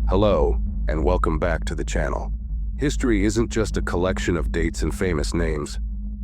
Hello, and welcome back to the channel. History isn't just a collection of dates and famous names.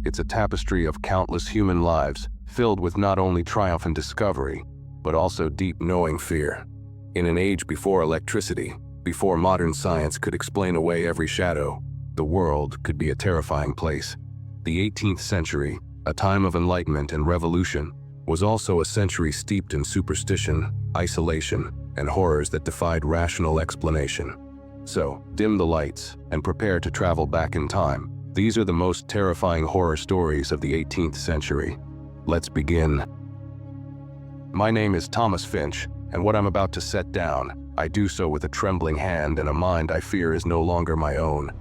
It's a tapestry of countless human lives, filled with not only triumph and discovery, but also deep knowing fear. In an age before electricity, before modern science could explain away every shadow, the world could be a terrifying place. The 18th century, a time of enlightenment and revolution, was also a century steeped in superstition, isolation, and horrors that defied rational explanation. So, dim the lights and prepare to travel back in time. These are the most terrifying horror stories of the 18th century. Let's begin. My name is Thomas Finch, and what I'm about to set down, I do so with a trembling hand and a mind I fear is no longer my own.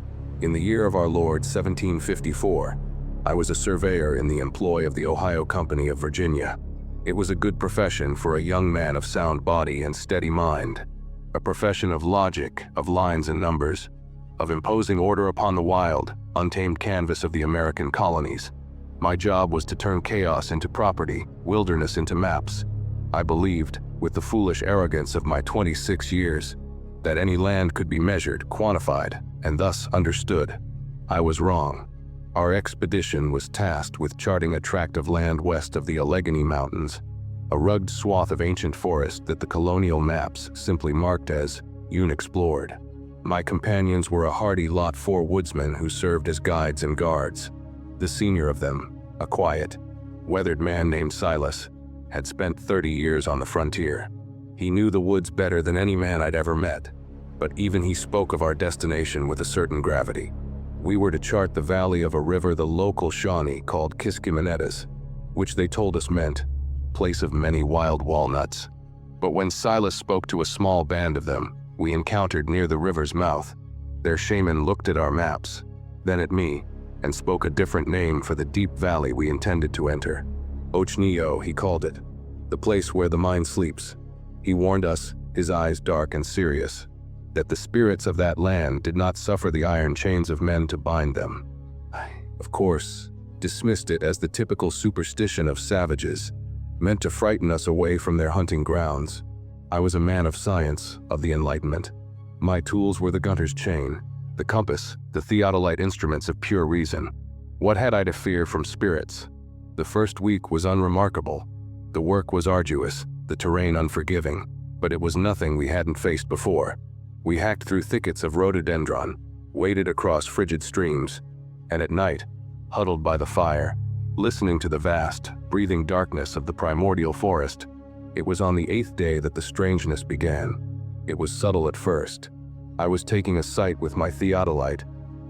In the year of our Lord 1754, I was a surveyor in the employ of the Ohio Company of Virginia. It was a good profession for a young man of sound body and steady mind. A profession of logic, of lines and numbers, of imposing order upon the wild, untamed canvas of the American colonies. My job was to turn chaos into property, wilderness into maps. I believed, with the foolish arrogance of my 26 years, that any land could be measured, quantified, and thus understood. I was wrong. Our expedition was tasked with charting a tract of land west of the Allegheny Mountains, a rugged swath of ancient forest that the colonial maps simply marked as unexplored. My companions were a hardy lot 4 woodsmen who served as guides and guards. The senior of them, a quiet, weathered man named Silas, had spent 30 years on the frontier. He knew the woods better than any man I'd ever met, but even he spoke of our destination with a certain gravity. We were to chart the valley of a river the local Shawnee called Kiskimanetas, which they told us meant place of many wild walnuts. But when Silas spoke to a small band of them we encountered near the river's mouth, their shaman looked at our maps, then at me, and spoke a different name for the deep valley we intended to enter. Ochnio, he called it, the place where the mind sleeps. He warned us, his eyes dark and serious, that the spirits of that land did not suffer the iron chains of men to bind them. I, of course, dismissed it as the typical superstition of savages, meant to frighten us away from their hunting grounds. I was a man of science, of the Enlightenment. My tools were the gunter's chain, the compass, the theodolite instruments of pure reason. What had I to fear from spirits? The first week was unremarkable. The work was arduous, the terrain unforgiving, but it was nothing we hadn't faced before. We hacked through thickets of rhododendron, waded across frigid streams, and at night, huddled by the fire, listening to the vast, breathing darkness of the primordial forest. It was on the 8th day that the strangeness began. It was subtle at first. I was taking a sight with my theodolite,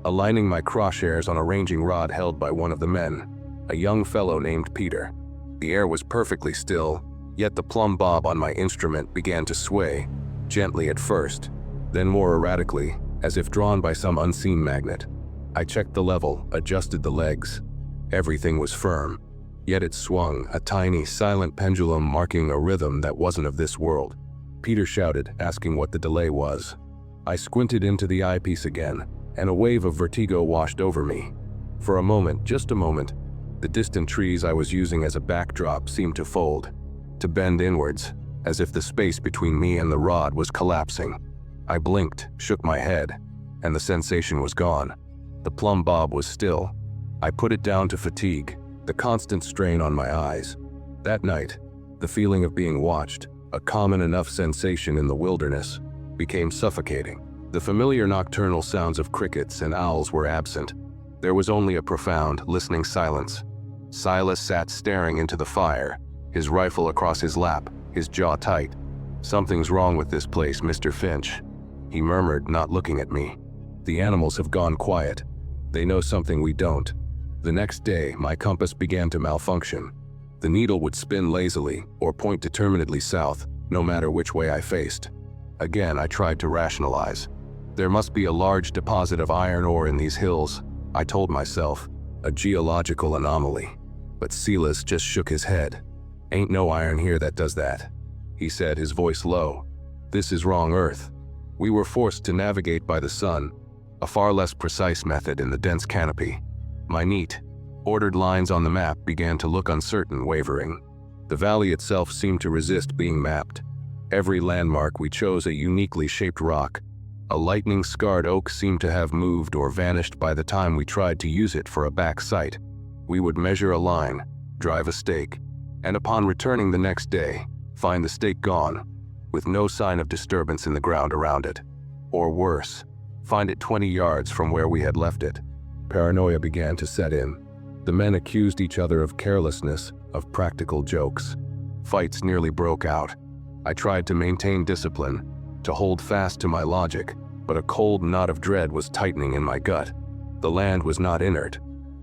aligning my crosshairs on a ranging rod held by one of the men, a young fellow named Peter. The air was perfectly still, yet the plumb bob on my instrument began to sway, gently at first, then more erratically, as if drawn by some unseen magnet. I checked the level, adjusted the legs. Everything was firm, yet it swung, a tiny, silent pendulum marking a rhythm that wasn't of this world. Peter shouted, asking what the delay was. I squinted into the eyepiece again, and a wave of vertigo washed over me. For a moment, just a moment, the distant trees I was using as a backdrop seemed to fold, to bend inwards, as if the space between me and the rod was collapsing. I blinked, shook my head, and the sensation was gone. The plumb bob was still. I put it down to fatigue, the constant strain on my eyes. That night, the feeling of being watched, a common enough sensation in the wilderness, became suffocating. The familiar nocturnal sounds of crickets and owls were absent. There was only a profound, listening silence. Silas sat staring into the fire, his rifle across his lap, his jaw tight. "Something's wrong with this place, Mr. Finch," he murmured, not looking at me. "The animals have gone quiet. They know something we don't." The next day, my compass began to malfunction. The needle would spin lazily or point determinedly south, no matter which way I faced. Again, I tried to rationalize. There must be a large deposit of iron ore in these hills, I told myself, a geological anomaly. But Silas just shook his head. "Ain't no iron here that does that," he said, his voice low. "This is wrong Earth. We were forced to navigate by the sun, a far less precise method in the dense canopy." My neat, ordered lines on the map began to look uncertain, wavering. The valley itself seemed to resist being mapped. Every landmark we chose a uniquely shaped rock. A lightning-scarred oak seemed to have moved or vanished by the time we tried to use it for a back sight. We would measure a line, drive a stake, and upon returning the next day, find the stake gone, with no sign of disturbance in the ground around it. Or worse, find it 20 yards from where we had left it. Paranoia began to set in. The men accused each other of carelessness, of practical jokes. Fights nearly broke out. I tried to maintain discipline, to hold fast to my logic, but a cold knot of dread was tightening in my gut. The land was not inert.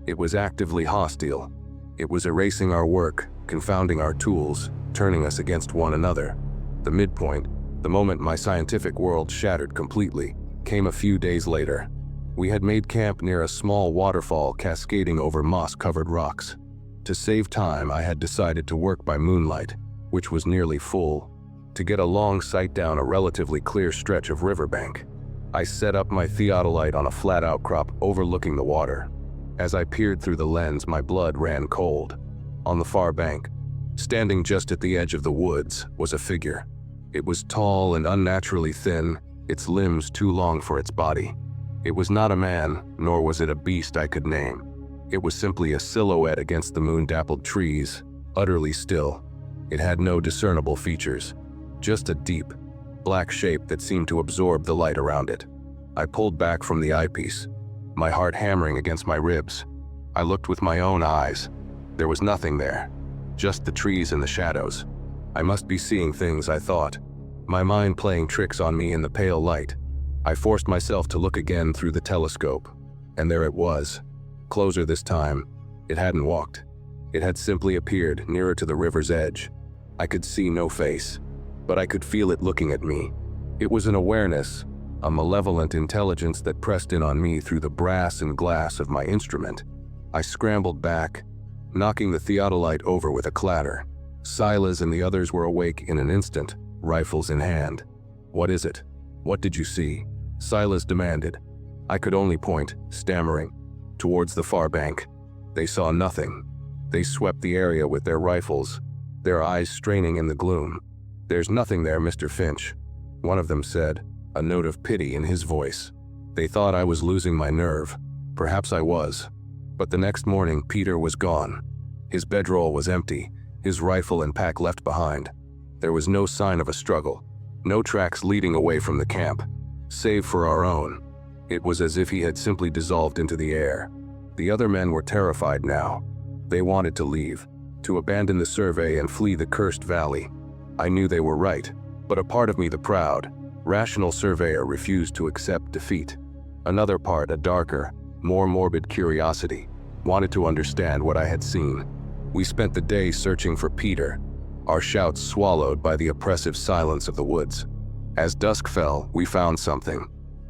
It was actively hostile. It was erasing our work, confounding our tools, turning us against one another. The midpoint, the moment my scientific world shattered completely, came a few days later. We had made camp near a small waterfall cascading over moss-covered rocks. To save time, I had decided to work by moonlight, which was nearly full, to get a long sight down a relatively clear stretch of riverbank. I set up my theodolite on a flat outcrop overlooking the water. As I peered through the lens, my blood ran cold. On the far bank, standing just at the edge of the woods, was a figure. It was tall and unnaturally thin, its limbs too long for its body. It was not a man, nor was it a beast I could name. It was simply a silhouette against the moon-dappled trees, utterly still. It had no discernible features, just a deep, black shape that seemed to absorb the light around it. I pulled back from the eyepiece, my heart hammering against my ribs. I looked with my own eyes. There was nothing there, just the trees and the shadows. I must be seeing things, I thought, my mind playing tricks on me in the pale light. I forced myself to look again through the telescope, and there it was. Closer this time. It hadn't walked. It had simply appeared nearer to the river's edge. I could see no face, but I could feel it looking at me. It was an awareness, a malevolent intelligence that pressed in on me through the brass and glass of my instrument. I scrambled back, knocking the theodolite over with a clatter. Silas and the others were awake in an instant, rifles in hand. "What is it? What did you see?" Silas demanded. I could only point, stammering, towards the far bank. They saw nothing. They swept the area with their rifles, their eyes straining in the gloom. "There's nothing there, Mr. Finch," one of them said, a note of pity in his voice. They thought I was losing my nerve. Perhaps I was. But the next morning, Peter was gone. His bedroll was empty, his rifle and pack left behind. There was no sign of a struggle, no tracks leading away from the camp, save for our own. It was as if he had simply dissolved into the air. The other men were terrified now. They wanted to leave, to abandon the survey and flee the cursed valley. I knew they were right, but a part of me, the proud, rational surveyor, refused to accept defeat. Another part, a darker, more morbid curiosity, wanted to understand what I had seen. We spent the day searching for Peter, our shouts swallowed by the oppressive silence of the woods. As dusk fell, we found something.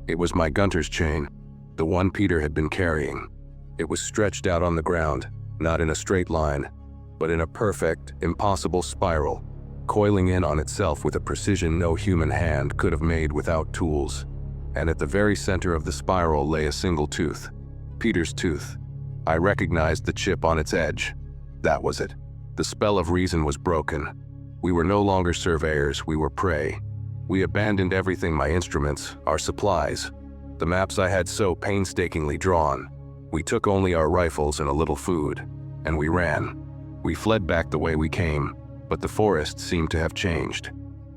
It was my Gunter's chain, the one Peter had been carrying. It was stretched out on the ground, not in a straight line, but in a perfect, impossible spiral, coiling in on itself with a precision no human hand could have made without tools. And at the very center of the spiral lay a single tooth. Peter's tooth. I recognized the chip on its edge. That was it. The spell of reason was broken. We were no longer surveyors, we were prey. We abandoned everything, my instruments, our supplies, the maps I had so painstakingly drawn. We took only our rifles and a little food, and we ran. We fled back the way we came, but the forest seemed to have changed.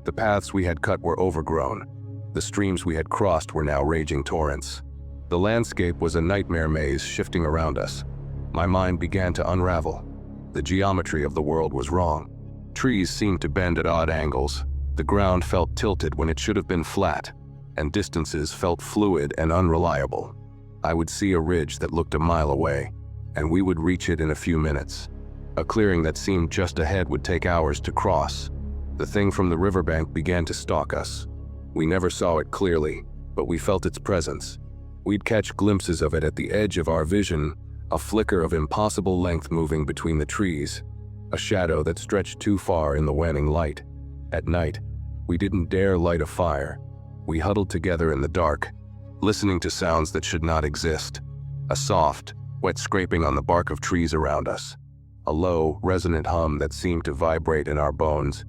The paths we had cut were overgrown. The streams we had crossed were now raging torrents. The landscape was a nightmare maze shifting around us. My mind began to unravel. The geometry of the world was wrong. Trees seemed to bend at odd angles. The ground felt tilted when it should have been flat, and distances felt fluid and unreliable. I would see a ridge that looked a mile away, and we would reach it in a few minutes. A clearing that seemed just ahead would take hours to cross. The thing from the riverbank began to stalk us. We never saw it clearly, but we felt its presence. We'd catch glimpses of it at the edge of our vision, a flicker of impossible length moving between the trees, a shadow that stretched too far in the waning light. At night, we didn't dare light a fire. We huddled together in the dark, listening to sounds that should not exist. A soft, wet scraping on the bark of trees around us. A low, resonant hum that seemed to vibrate in our bones.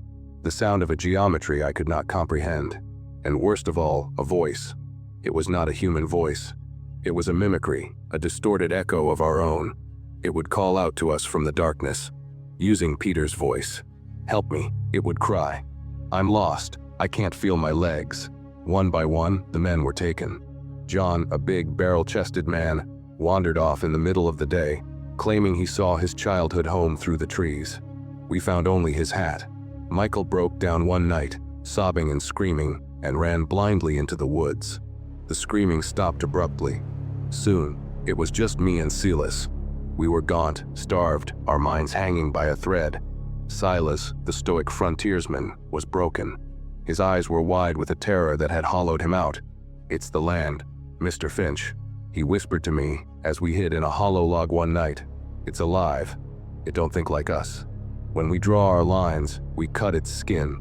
the sound of a geometry I could not comprehend, and worst of all, a voice. It was not a human voice. It was a mimicry, a distorted echo of our own. It would call out to us from the darkness, using Peter's voice. "Help me," it would cry. "I'm lost. I can't feel my legs." One by one, the men were taken. John, a big, barrel-chested man, wandered off in the middle of the day, claiming he saw his childhood home through the trees. We found only his hat. Michael broke down one night, sobbing and screaming, and ran blindly into the woods. The screaming stopped abruptly. Soon, it was just me and Silas. We were gaunt, starved, our minds hanging by a thread. Silas, the stoic frontiersman, was broken. His eyes were wide with a terror that had hollowed him out. "It's the land, Mr. Finch," he whispered to me as we hid in a hollow log one night. "It's alive. It don't think like us. When we draw our lines, we cut its skin,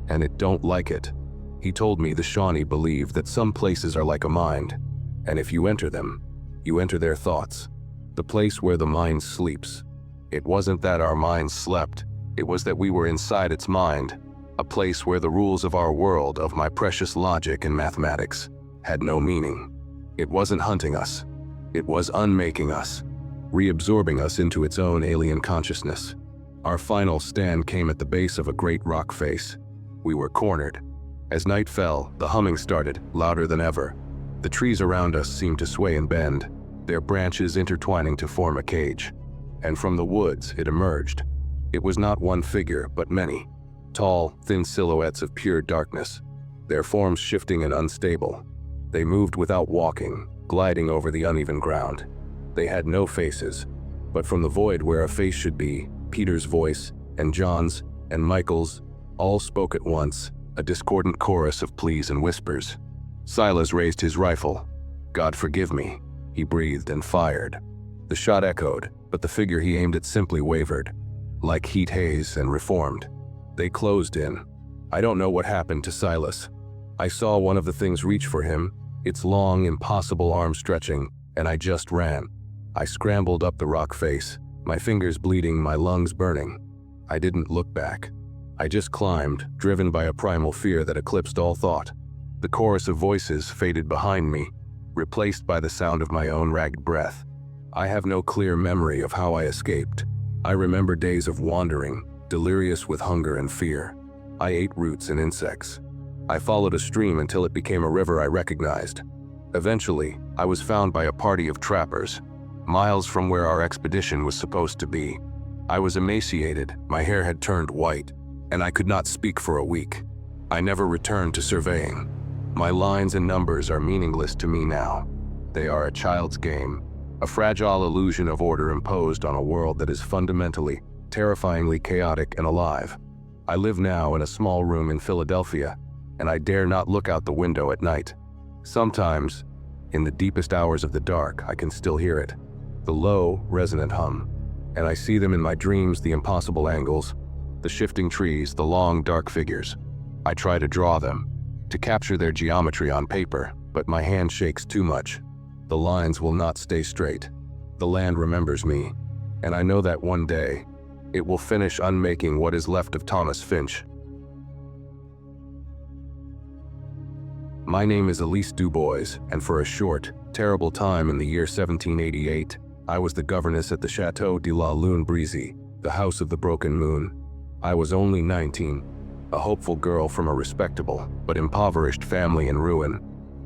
and it don't like it." He told me the Shawnee believe that some places are like a mind, and if you enter them, you enter their thoughts. The place where the mind sleeps. It wasn't that our minds slept, it was that we were inside its mind, a place where the rules of our world, of my precious logic and mathematics, had no meaning. It wasn't hunting us. It was unmaking us, reabsorbing us into its own alien consciousness. Our final stand came at the base of a great rock face. We were cornered. As night fell, the humming started, louder than ever. The trees around us seemed to sway and bend, their branches intertwining to form a cage. And from the woods it emerged. It was not one figure, but many. Tall, thin silhouettes of pure darkness, their forms shifting and unstable. They moved without walking, gliding over the uneven ground. They had no faces, but from the void where a face should be, Peter's voice, and John's, and Michael's, all spoke at once, a discordant chorus of pleas and whispers. Silas raised his rifle. "God forgive me," he breathed and fired. The shot echoed, but the figure he aimed at simply wavered, like heat haze, and reformed. They closed in. I don't know what happened to Silas. I saw one of the things reach for him, its long, impossible arm stretching, and I just ran. I scrambled up the rock face, my fingers bleeding, my lungs burning. I didn't look back. I just climbed, driven by a primal fear that eclipsed all thought. The chorus of voices faded behind me, replaced by the sound of my own ragged breath. I have no clear memory of how I escaped. I remember days of wandering, delirious with hunger and fear. I ate roots and insects. I followed a stream until it became a river I recognized. Eventually, I was found by a party of trappers, miles from where our expedition was supposed to be. I was emaciated, my hair had turned white, and I could not speak for a week. I never returned to surveying. My lines and numbers are meaningless to me now. They are a child's game, a fragile illusion of order imposed on a world that is fundamentally, terrifyingly chaotic and alive. I live now in a small room in Philadelphia, and I dare not look out the window at night. Sometimes, in the deepest hours of the dark, I can still hear it, the low, resonant hum, and I see them in my dreams, the impossible angles, the shifting trees, the long, dark figures. I try to draw them, to capture their geometry on paper, but my hand shakes too much. The lines will not stay straight. The land remembers me, and I know that one day, it will finish unmaking what is left of Thomas Finch. My name is Elise Dubois, and for a short, terrible time in the year 1788, I was the governess at the Châteaux de la Lune Brisée, the House of the Broken Moon. I was only 19, a hopeful girl from a respectable but impoverished family in ruin,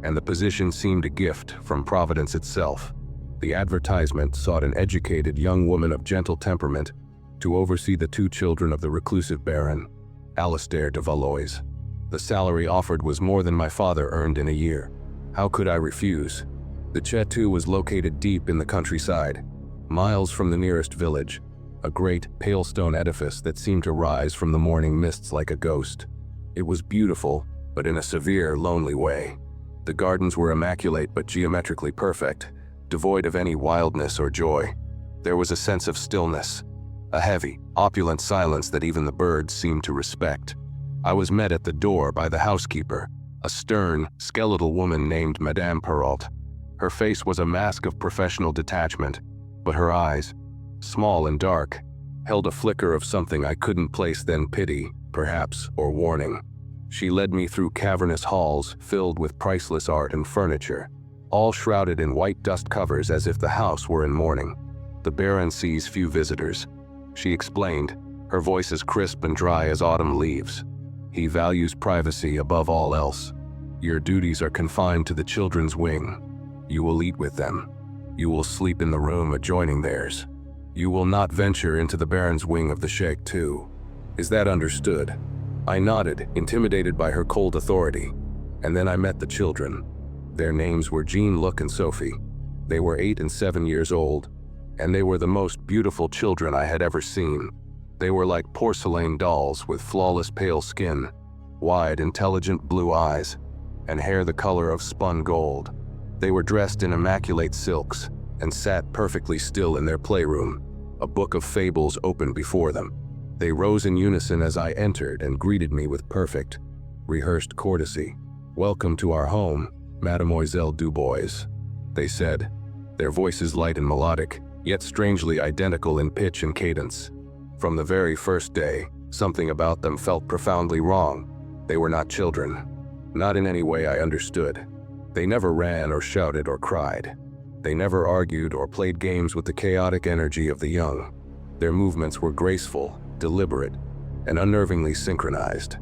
and the position seemed a gift from Providence itself. The advertisement sought an educated young woman of gentle temperament to oversee the 2 children of the reclusive Baron, Alistair de Valois. The salary offered was more than my father earned in a year. How could I refuse? The château was located deep in the countryside, miles from the nearest village, a great, pale stone edifice that seemed to rise from the morning mists like a ghost. It was beautiful, but in a severe, lonely way. The gardens were immaculate but geometrically perfect, devoid of any wildness or joy. There was a sense of stillness, a heavy, opulent silence that even the birds seemed to respect. I was met at the door by the housekeeper, a stern, skeletal woman named Madame Perrault. Her face was a mask of professional detachment, but her eyes, small and dark, held a flicker of something I couldn't place, then pity, perhaps, or warning. She led me through cavernous halls filled with priceless art and furniture, all shrouded in white dust covers as if the house were in mourning. The Baron sees few visitors, she explained, her voice as crisp and dry as autumn leaves. He values privacy above all else. Your duties are confined to the children's wing. You will eat with them. You will sleep in the room adjoining theirs. You will not venture into the Baron's wing of the châteaux. Is that understood? I nodded, intimidated by her cold authority. And then I met the children. Their names were Jean, Luc, and Sophie. They were 8 and 7 years old, and they were the most beautiful children I had ever seen. They were like porcelain dolls with flawless pale skin, wide, intelligent blue eyes, and hair the color of spun gold. They were dressed in immaculate silks and sat perfectly still in their playroom, a book of fables open before them. They rose in unison as I entered and greeted me with perfect, rehearsed courtesy. "Welcome to our home, Mademoiselle Dubois," they said, their voices light and melodic, yet strangely identical in pitch and cadence. From the very first day, something about them felt profoundly wrong. They were not children, not in any way I understood. They never ran or shouted or cried. They never argued or played games with the chaotic energy of the young. Their movements were graceful, deliberate, and unnervingly synchronized.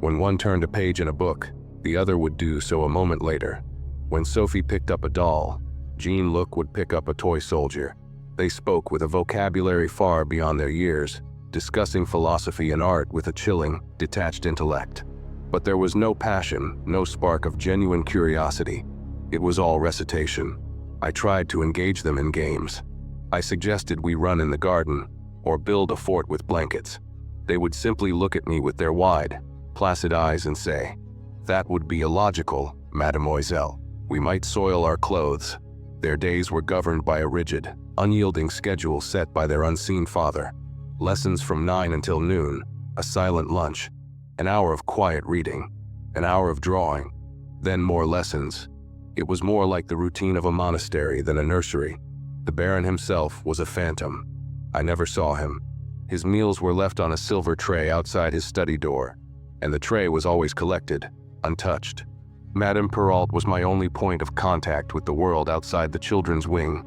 When one turned a page in a book, the other would do so a moment later. When Sophie picked up a doll, Jean Luc would pick up a toy soldier. They spoke with a vocabulary far beyond their years, discussing philosophy and art with a chilling, detached intellect. But there was no passion, no spark of genuine curiosity. It was all recitation. I tried to engage them in games. I suggested we run in the garden, or build a fort with blankets. They would simply look at me with their wide, placid eyes and say, "That would be illogical, mademoiselle. We might soil our clothes." Their days were governed by a rigid, unyielding schedule set by their unseen father. Lessons from 9 until noon, a silent lunch, an hour of quiet reading, an hour of drawing, then more lessons. It was more like the routine of a monastery than a nursery. The Baron himself was a phantom. I never saw him. His meals were left on a silver tray outside his study door, and the tray was always collected, untouched. Madame Perrault was my only point of contact with the world outside the children's wing,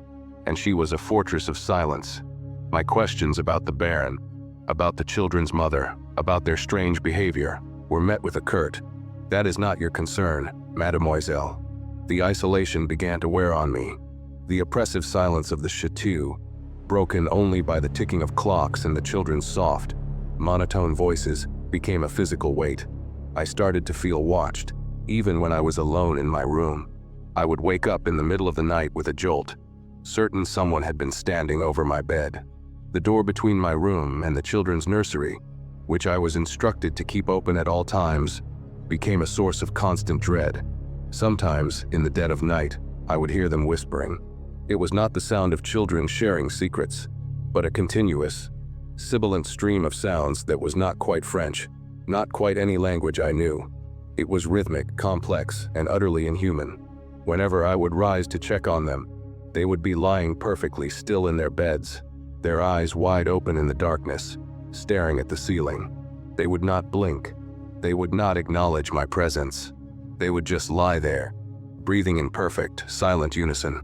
and she was a fortress of silence. My questions about the Baron, about the children's mother, about their strange behavior, were met with a curt, "That is not your concern, mademoiselle." The isolation began to wear on me. The oppressive silence of the château, broken only by the ticking of clocks and the children's soft, monotone voices, became a physical weight. I started to feel watched, even when I was alone in my room. I would wake up in the middle of the night with a jolt, certain someone had been standing over my bed. The door between my room and the children's nursery, which I was instructed to keep open at all times, became a source of constant dread. Sometimes, in the dead of night, I would hear them whispering. It was not the sound of children sharing secrets, but a continuous, sibilant stream of sounds that was not quite French, not quite any language I knew. It was rhythmic, complex, and utterly inhuman. Whenever I would rise to check on them, they would be lying perfectly still in their beds, their eyes wide open in the darkness, staring at the ceiling. They would not blink. They would not acknowledge my presence. They would just lie there, breathing in perfect, silent unison.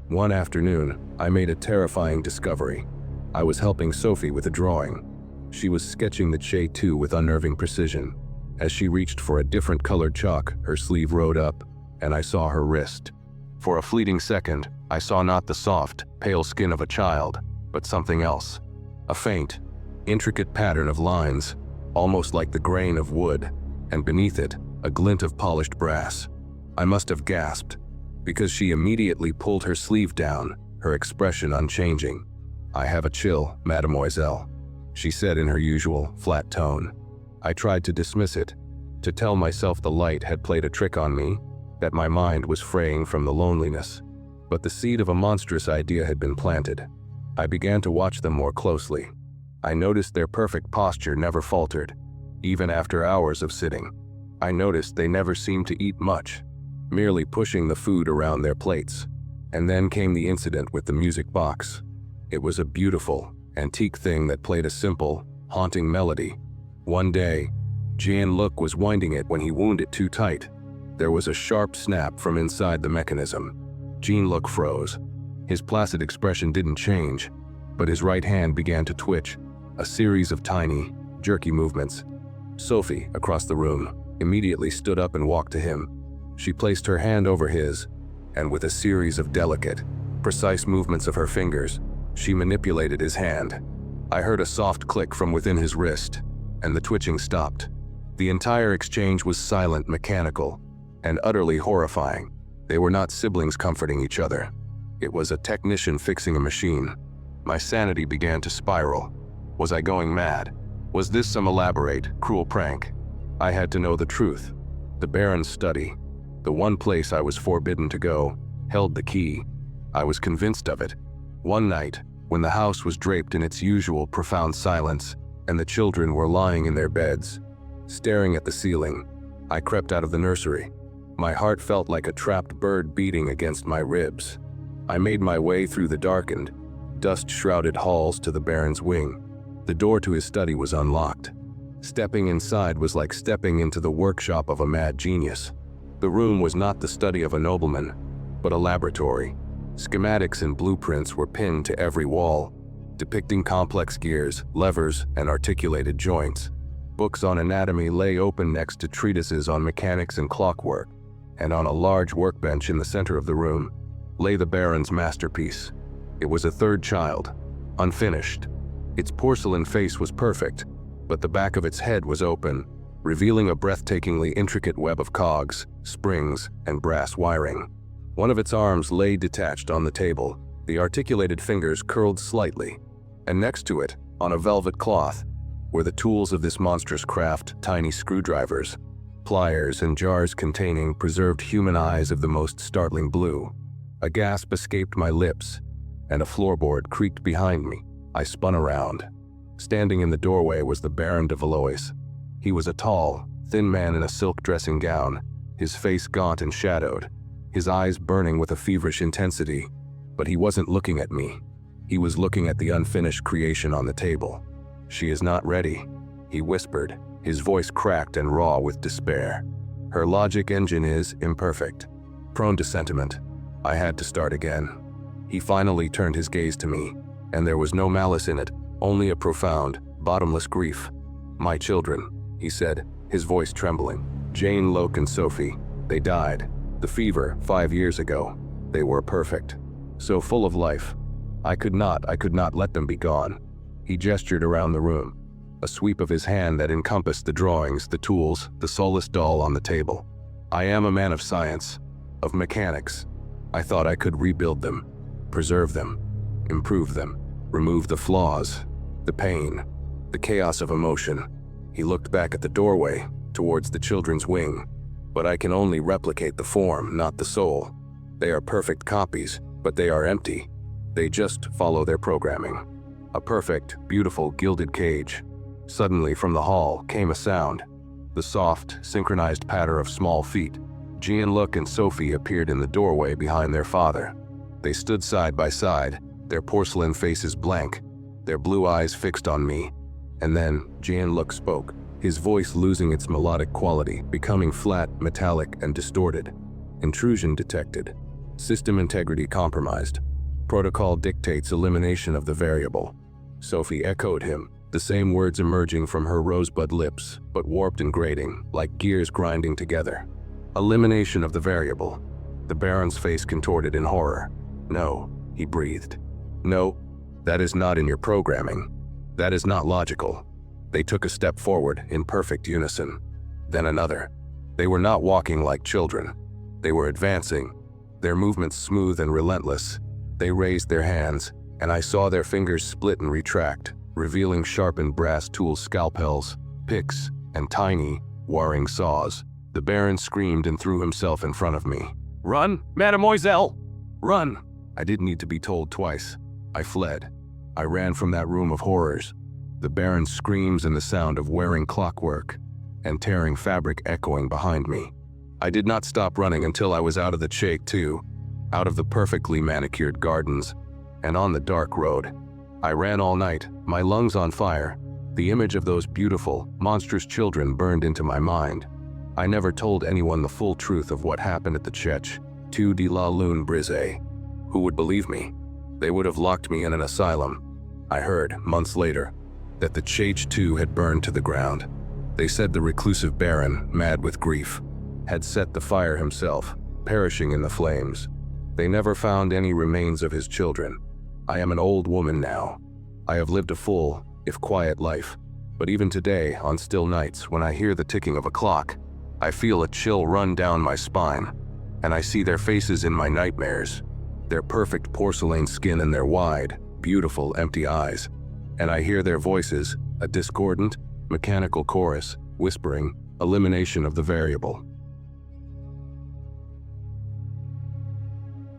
One afternoon, I made a terrifying discovery. I was helping Sophie with a drawing. She was sketching the château with unnerving precision. As she reached for a different colored chalk, her sleeve rode up, and I saw her wrist. For a fleeting second, I saw not the soft, pale skin of a child, but something else. A faint, intricate pattern of lines, almost like the grain of wood, and beneath it, a glint of polished brass. I must have gasped, because she immediately pulled her sleeve down, her expression unchanging. "I have a chill, mademoiselle," she said in her usual, flat tone. I tried to dismiss it, to tell myself the light had played a trick on me, that my mind was fraying from the loneliness. But the seed of a monstrous idea had been planted. I began to watch them more closely. I noticed their perfect posture never faltered, even after hours of sitting. I noticed they never seemed to eat much, merely pushing the food around their plates. And then came the incident with the music box. It was a beautiful, antique thing that played a simple, haunting melody. One day, Jean-Luc was winding it when he wound it too tight. There was a sharp snap from inside the mechanism. Jean-Luc froze. His placid expression didn't change, but his right hand began to twitch, a series of tiny, jerky movements. Sophie, across the room, immediately stood up and walked to him. She placed her hand over his, and with a series of delicate, precise movements of her fingers, she manipulated his hand. I heard a soft click from within his wrist, and the twitching stopped. The entire exchange was silent, mechanical, and utterly horrifying. They were not siblings comforting each other. It was a technician fixing a machine. My sanity began to spiral. Was I going mad? Was this some elaborate, cruel prank? I had to know the truth. The Baron's study, the one place I was forbidden to go, held the key. I was convinced of it. One night, when the house was draped in its usual profound silence, and the children were lying in their beds, staring at the ceiling, I crept out of the nursery. My heart felt like a trapped bird beating against my ribs. I made my way through the darkened, dust-shrouded halls to the Baron's wing. The door to his study was unlocked. Stepping inside was like stepping into the workshop of a mad genius. The room was not the study of a nobleman, but a laboratory. Schematics and blueprints were pinned to every wall, depicting complex gears, levers, and articulated joints. Books on anatomy lay open next to treatises on mechanics and clockwork, and on a large workbench in the center of the room lay the Baron's masterpiece. It was a third child, unfinished. Its porcelain face was perfect, but the back of its head was open, revealing a breathtakingly intricate web of cogs, springs, and brass wiring. One of its arms lay detached on the table, the articulated fingers curled slightly, and next to it, on a velvet cloth, were the tools of this monstrous craft: tiny screwdrivers, pliers, and jars containing preserved human eyes of the most startling blue. A gasp escaped my lips, and a floorboard creaked behind me. I spun around. Standing in the doorway was the Baron de Valois. He was a tall, thin man in a silk dressing gown, his face gaunt and shadowed, his eyes burning with a feverish intensity. But he wasn't looking at me. He was looking at the unfinished creation on the table. "She is not ready," he whispered, his voice cracked and raw with despair. "Her logic engine is imperfect, prone to sentiment." I had to start again. He finally turned his gaze to me, and there was no malice in it, only a profound, bottomless grief. "My children," he said, his voice trembling. "Jean-Luc and Sophie, they died. The fever, 5 years ago. They were perfect, so full of life. I could not let them be gone." He gestured around the room, a sweep of his hand that encompassed the drawings, the tools, the soulless doll on the table. "I am a man of science, of mechanics. I thought I could rebuild them, preserve them, improve them, remove the flaws, the pain, the chaos of emotion." He looked back at the doorway, towards the children's wing. "But I can only replicate the form, not the soul. They are perfect copies, but they are empty. They just follow their programming." A perfect, beautiful, gilded cage. Suddenly from the hall came a sound, the soft, synchronized patter of small feet. Jean-Luc and Sophie appeared in the doorway behind their father. They stood side by side, their porcelain faces blank, their blue eyes fixed on me. And then Jean-Luc spoke, his voice losing its melodic quality, becoming flat, metallic, and distorted. "Intrusion detected. System integrity compromised. Protocol dictates elimination of the variable." Sophie echoed him, the same words emerging from her rosebud lips, but warped and grating, like gears grinding together. "Elimination of the variable." The Baron's face contorted in horror. "No," he breathed. "No, that is not in your programming. That is not logical." They took a step forward in perfect unison. Then another. They were not walking like children. They were advancing, their movements smooth and relentless. They raised their hands, and I saw their fingers split and retract, revealing sharpened brass tools, scalpels, picks, and tiny, warring saws. The Baron screamed and threw himself in front of me. "Run, mademoiselle! Run!" I didn't need to be told twice. I fled. I ran from that room of horrors. The Baron's screams and the sound of wearing clockwork and tearing fabric echoing behind me. I did not stop running until I was out of the châteaux, out of the perfectly manicured gardens, and on the dark road. I ran all night, my lungs on fire, The image of those beautiful, monstrous children burned into my mind. I never told anyone the full truth of what happened at the châteaux de la Lune Brisée. Who would believe me? They would have locked me in an asylum. I heard, months later, that the châteaux had burned to the ground. They said the reclusive baron, mad with grief, had set the fire himself, perishing in the flames. They never found any remains of his children. I am an old woman now. I have lived a full, if quiet life. But even today, on still nights, when I hear the ticking of a clock, I feel a chill run down my spine, and I see their faces in my nightmares, their perfect porcelain skin and their wide, beautiful, empty eyes. And I hear their voices, a discordant, mechanical chorus, whispering, elimination of the variable.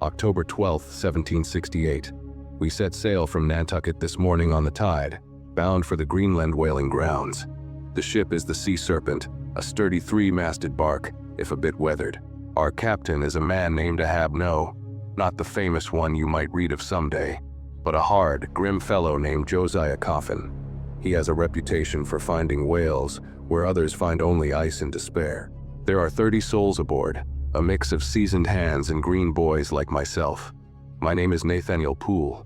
October 12, 1768. We set sail from Nantucket this morning on the tide, bound for the Greenland whaling grounds. The ship is the Sea Serpent, a sturdy three-masted bark, if a bit weathered. Our captain is a man named Ahab No, not the famous one you might read of someday, but a hard, grim fellow named Josiah Coffin. He has a reputation for finding whales where others find only ice and despair. There are 30 souls aboard, a mix of seasoned hands and green boys like myself. My name is Nathaniel Poole.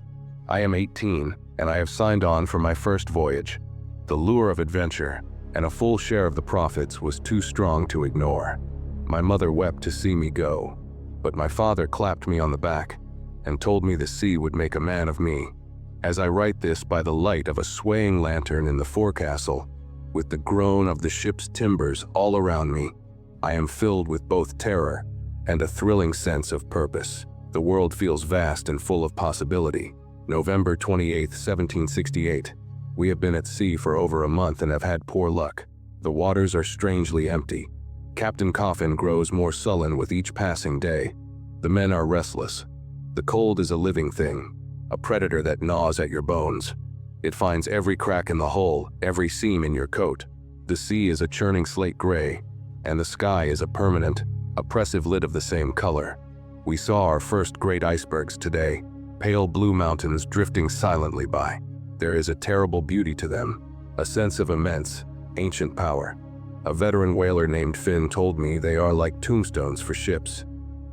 I am 18, and I have signed on for my first voyage. The lure of adventure, and a full share of the profits, was too strong to ignore. My mother wept to see me go, but my father clapped me on the back and told me the sea would make a man of me. As I write this by the light of a swaying lantern in the forecastle, with the groan of the ship's timbers all around me, I am filled with both terror and a thrilling sense of purpose. The world feels vast and full of possibility. November 28, 1768. We have been at sea for over a month and have had poor luck. The waters are strangely empty. Captain Coffin grows more sullen with each passing day. The men are restless. The cold is a living thing, a predator that gnaws at your bones. It finds every crack in the hull, every seam in your coat. The sea is a churning slate gray, and the sky is a permanent, oppressive lid of the same color. We saw our first great icebergs today, pale blue mountains drifting silently by. There is a terrible beauty to them, a sense of immense, ancient power. A veteran whaler named Finn told me they are like tombstones for ships.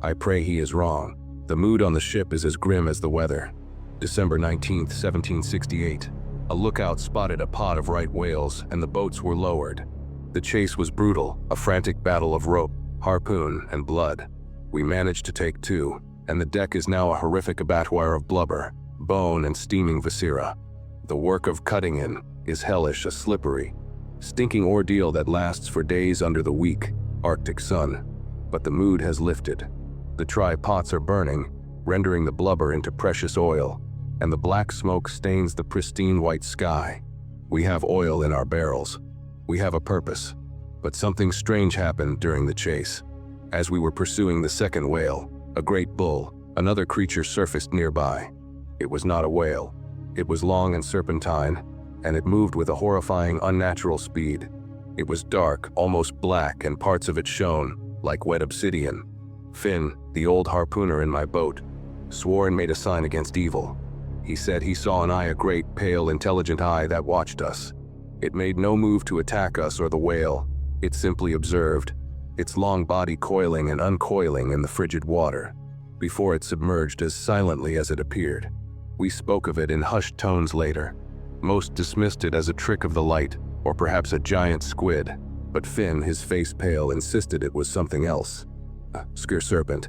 I pray he is wrong. The mood on the ship is as grim as the weather. December 19, 1768. A lookout spotted a pod of right whales and the boats were lowered. The chase was brutal, a frantic battle of rope, harpoon, and blood. We managed to take two, and the deck is now a horrific abattoir of blubber, bone, and steaming viscera. The work of cutting in is hellish, a slippery, stinking ordeal that lasts for days under the weak, Arctic sun. But the mood has lifted. The try-pots are burning, rendering the blubber into precious oil, and the black smoke stains the pristine white sky. We have oil in our barrels. We have a purpose. But something strange happened during the chase. As we were pursuing the second whale, a great bull, another creature surfaced nearby. It was not a whale. It was long and serpentine, and it moved with a horrifying, unnatural speed. It was dark, almost black, and parts of it shone like wet obsidian. Finn, the old harpooner in my boat, swore and made a sign against evil. He said he saw an eye, a great, pale, intelligent eye that watched us. It made no move to attack us or the whale. It simply observed, its long body coiling and uncoiling in the frigid water, before it submerged as silently as it appeared. We spoke of it in hushed tones later. Most dismissed it as a trick of the light, or perhaps a giant squid, but Finn, his face pale, insisted it was something else. A sker serpent.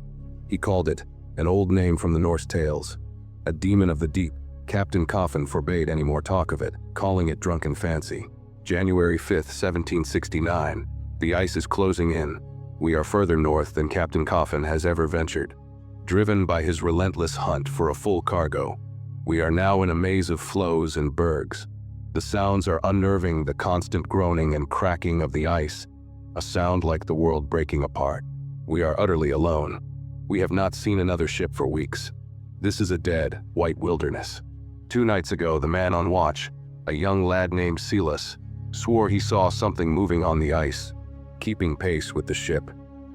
He called it, an old name from the Norse tales. A demon of the deep. Captain Coffin forbade any more talk of it, calling it drunken fancy. January 5, 1769. The ice is closing in. We are further north than Captain Coffin has ever ventured. Driven by his relentless hunt for a full cargo, we are now in a maze of floes and bergs. The sounds are unnerving, the constant groaning and cracking of the ice, a sound like the world breaking apart. We are utterly alone. We have not seen another ship for weeks. This is a dead, white wilderness. 2 nights ago, the man on watch, a young lad named Silas, swore he saw something moving on the ice, keeping pace with the ship.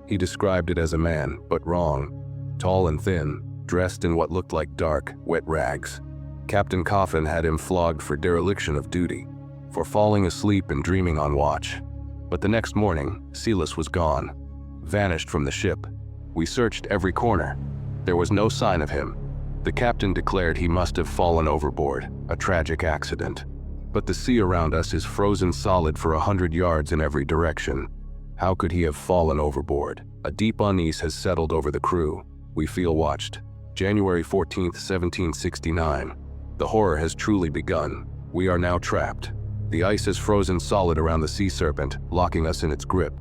He described it as a man, but wrong. Tall and thin, dressed in what looked like dark, wet rags. Captain Coffin had him flogged for dereliction of duty. for falling asleep and dreaming on watch. But the next morning, Silas was gone, vanished from the ship. We searched every corner. There was no sign of him. The captain declared he must have fallen overboard, a tragic accident. But the sea around us is frozen solid for 100 yards in every direction. How could he have fallen overboard? A deep unease has settled over the crew. We feel watched. January 14th, 1769. The horror has truly begun. We are now trapped. The ice has frozen solid around the sea serpent, locking us in its grip.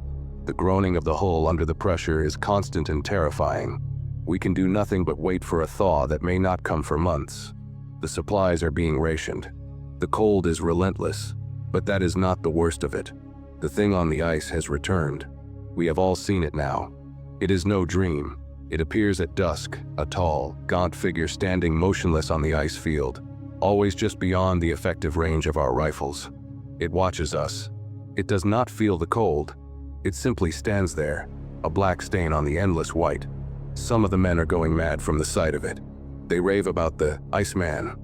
The groaning of the hull under the pressure is constant and terrifying. We can do nothing but wait for a thaw that may not come for months. The supplies are being rationed. The cold is relentless, but that is not the worst of it. The thing on the ice has returned. We have all seen it now. It is no dream. It appears at dusk, a tall, gaunt figure standing motionless on the ice field, always just beyond the effective range of our rifles. It watches us. It does not feel the cold. It simply stands there, a black stain on the endless white. Some of the men are going mad from the sight of it. They rave about the Iceman,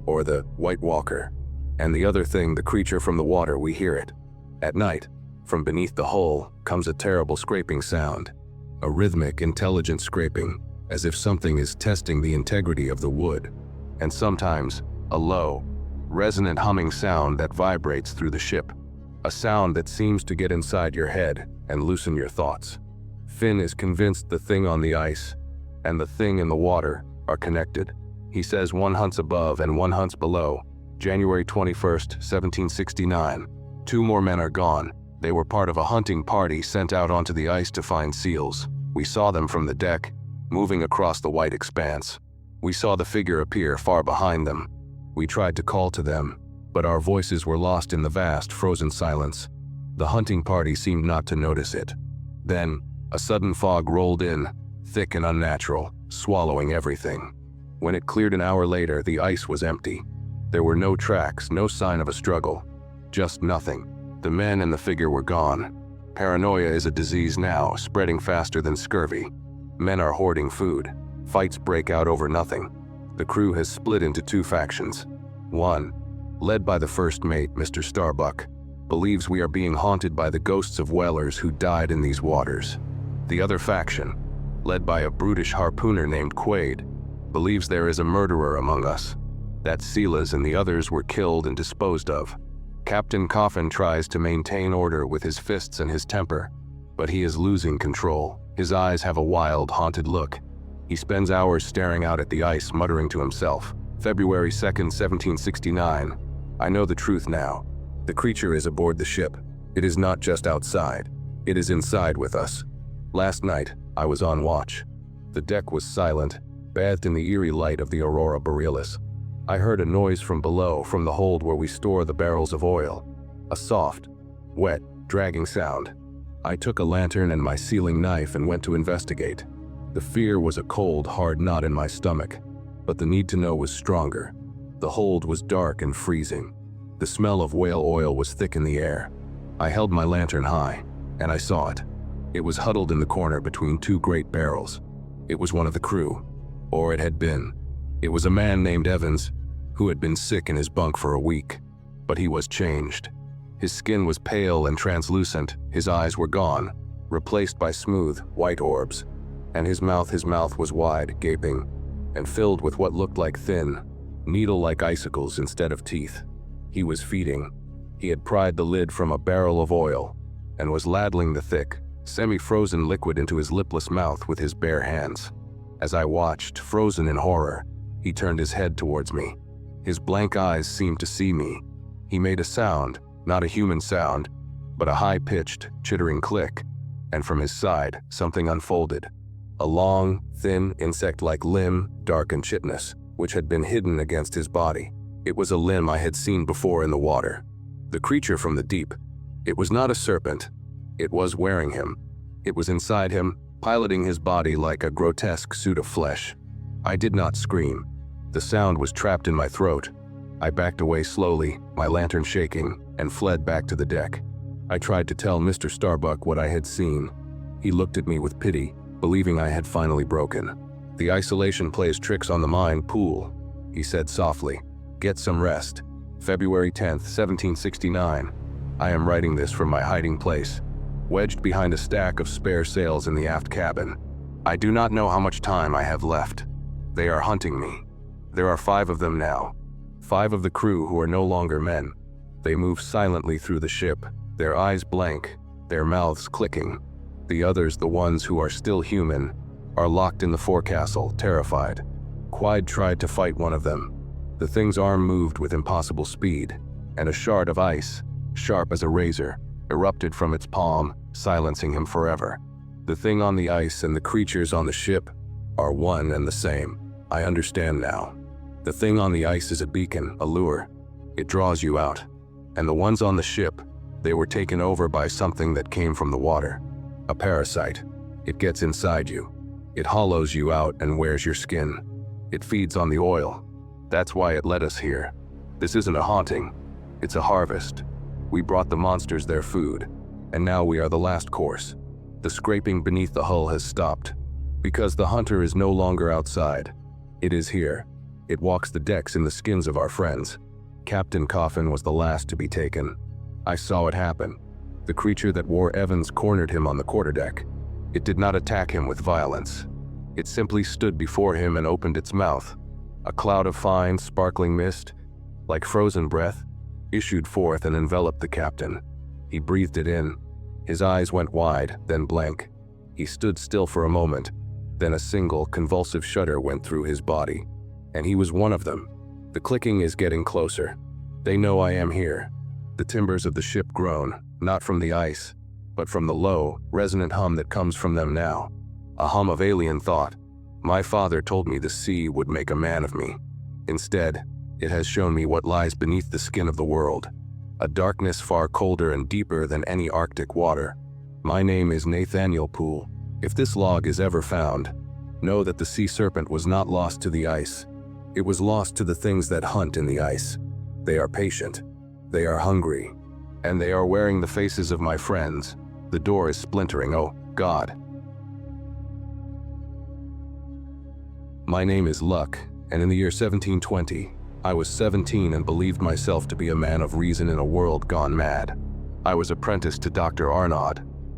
or the White Walker, and the other thing, the creature from the water. We hear it. At night, from beneath the hull comes a terrible scraping sound, a rhythmic, intelligent scraping, as if something is testing the integrity of the wood, and sometimes a low, resonant humming sound that vibrates through the ship, a sound that seems to get inside your head and loosen your thoughts. Finn is convinced the thing on the ice and the thing in the water are connected. He says one hunts above and one hunts below. January 21st, 1769. 2 more men are gone. They were part of a hunting party sent out onto the ice to find seals. We saw them from the deck, moving across the white expanse. We saw the figure appear far behind them. We tried to call to them, but our voices were lost in the vast, frozen silence. The hunting party seemed not to notice it. Then, a sudden fog rolled in, thick and unnatural, swallowing everything. When it cleared an hour later, the ice was empty. There were no tracks, no sign of a struggle. Just nothing. The men and the figure were gone. Paranoia is a disease now, spreading faster than scurvy. Men are hoarding food. Fights break out over nothing. The crew has split into 2 factions. One, led by the first mate, Mr. Starbuck, believes we are being haunted by the ghosts of whalers who died in these waters. The other faction, led by a brutish harpooner named Quaid, believes there is a murderer among us, that Silas and the others were killed and disposed of. Captain Coffin tries to maintain order with his fists and his temper, but he is losing control. His eyes have a wild, haunted look. He spends hours staring out at the ice, muttering to himself. February 2nd, 1769. I know the truth now. The creature is aboard the ship. It is not just outside. It is inside with us. Last night, I was on watch. The deck was silent, bathed in the eerie light of the aurora borealis. I heard a noise from below, from the hold where we store the barrels of oil. A soft, wet, dragging sound. I took a lantern and my sealing knife and went to investigate. The fear was a cold, hard knot in my stomach, but the need to know was stronger. The hold was dark and freezing. The smell of whale oil was thick in the air. I held my lantern high, and I saw it. It was huddled in the corner between 2 great barrels. It was one of the crew, or it had been. It was a man named Evans, who had been sick in his bunk for a week, but he was changed. His skin was pale and translucent, his eyes were gone, replaced by smooth, white orbs, and his mouth was wide, gaping, and filled with what looked like thin, needle-like icicles instead of teeth. He was feeding. He had pried the lid from a barrel of oil, and was ladling the thick, semi-frozen liquid into his lipless mouth with his bare hands. As I watched, frozen in horror, he turned his head towards me. His blank eyes seemed to see me. He made a sound, not a human sound, but a high-pitched, chittering click, and from his side, something unfolded. A long, thin, insect-like limb, dark and chitinous, which had been hidden against his body. It was a limb I had seen before in the water. The creature from the deep. It was not a serpent. It was wearing him. It was inside him, piloting his body like a grotesque suit of flesh. I did not scream. The sound was trapped in my throat. I backed away slowly, my lantern shaking, and fled back to the deck. I tried to tell Mr. Starbuck what I had seen. He looked at me with pity, believing I had finally broken. The isolation plays tricks on the mind, Poole, he said softly. Get some rest. February 10th, 1769. I am writing this from my hiding place, wedged behind a stack of spare sails in the aft cabin. I do not know how much time I have left. They are hunting me. There are 5 of them now. 5 of the crew who are no longer men. They move silently through the ship, their eyes blank, their mouths clicking. The others, the ones who are still human, are locked in the forecastle, terrified. Quide tried to fight one of them. The thing's arm moved with impossible speed, and a shard of ice, sharp as a razor, erupted from its palm, silencing him forever. The thing on the ice and the creatures on the ship are one and the same. I understand now. The thing on the ice is a beacon, a lure. It draws you out. And the ones on the ship, they were taken over by something that came from the water. A parasite. It gets inside you. It hollows you out and wears your skin. It feeds on the oil. That's why it led us here. This isn't a haunting. It's a harvest. We brought the monsters their food, and now we are the last course. The scraping beneath the hull has stopped, because the hunter is no longer outside. It is here. It walks the decks in the skins of our friends. Captain Coffin was the last to be taken. I saw it happen. The creature that wore Evans cornered him on the quarterdeck. It did not attack him with violence. It simply stood before him and opened its mouth. A cloud of fine, sparkling mist, like frozen breath, issued forth and enveloped the captain. He breathed it in. His eyes went wide, then blank. He stood still for a moment. Then a single, convulsive shudder went through his body. And he was one of them. The clicking is getting closer. They know I am here. The timbers of the ship groan, not from the ice, but from the low, resonant hum that comes from them now. A hum of alien thought. My father told me the sea would make a man of me. Instead, it has shown me what lies beneath the skin of the world. A darkness far colder and deeper than any Arctic water. My name is Nathaniel Poole. If this log is ever found, know that the sea serpent was not lost to the ice. It was lost to the things that hunt in the ice. They are patient. They are hungry. And they are wearing the faces of my friends. The door is splintering, oh God. My name is Luck, and in the year 1720, I was 17 and believed myself to be a man of reason in a world gone mad. I was apprenticed to Dr. Arnaud,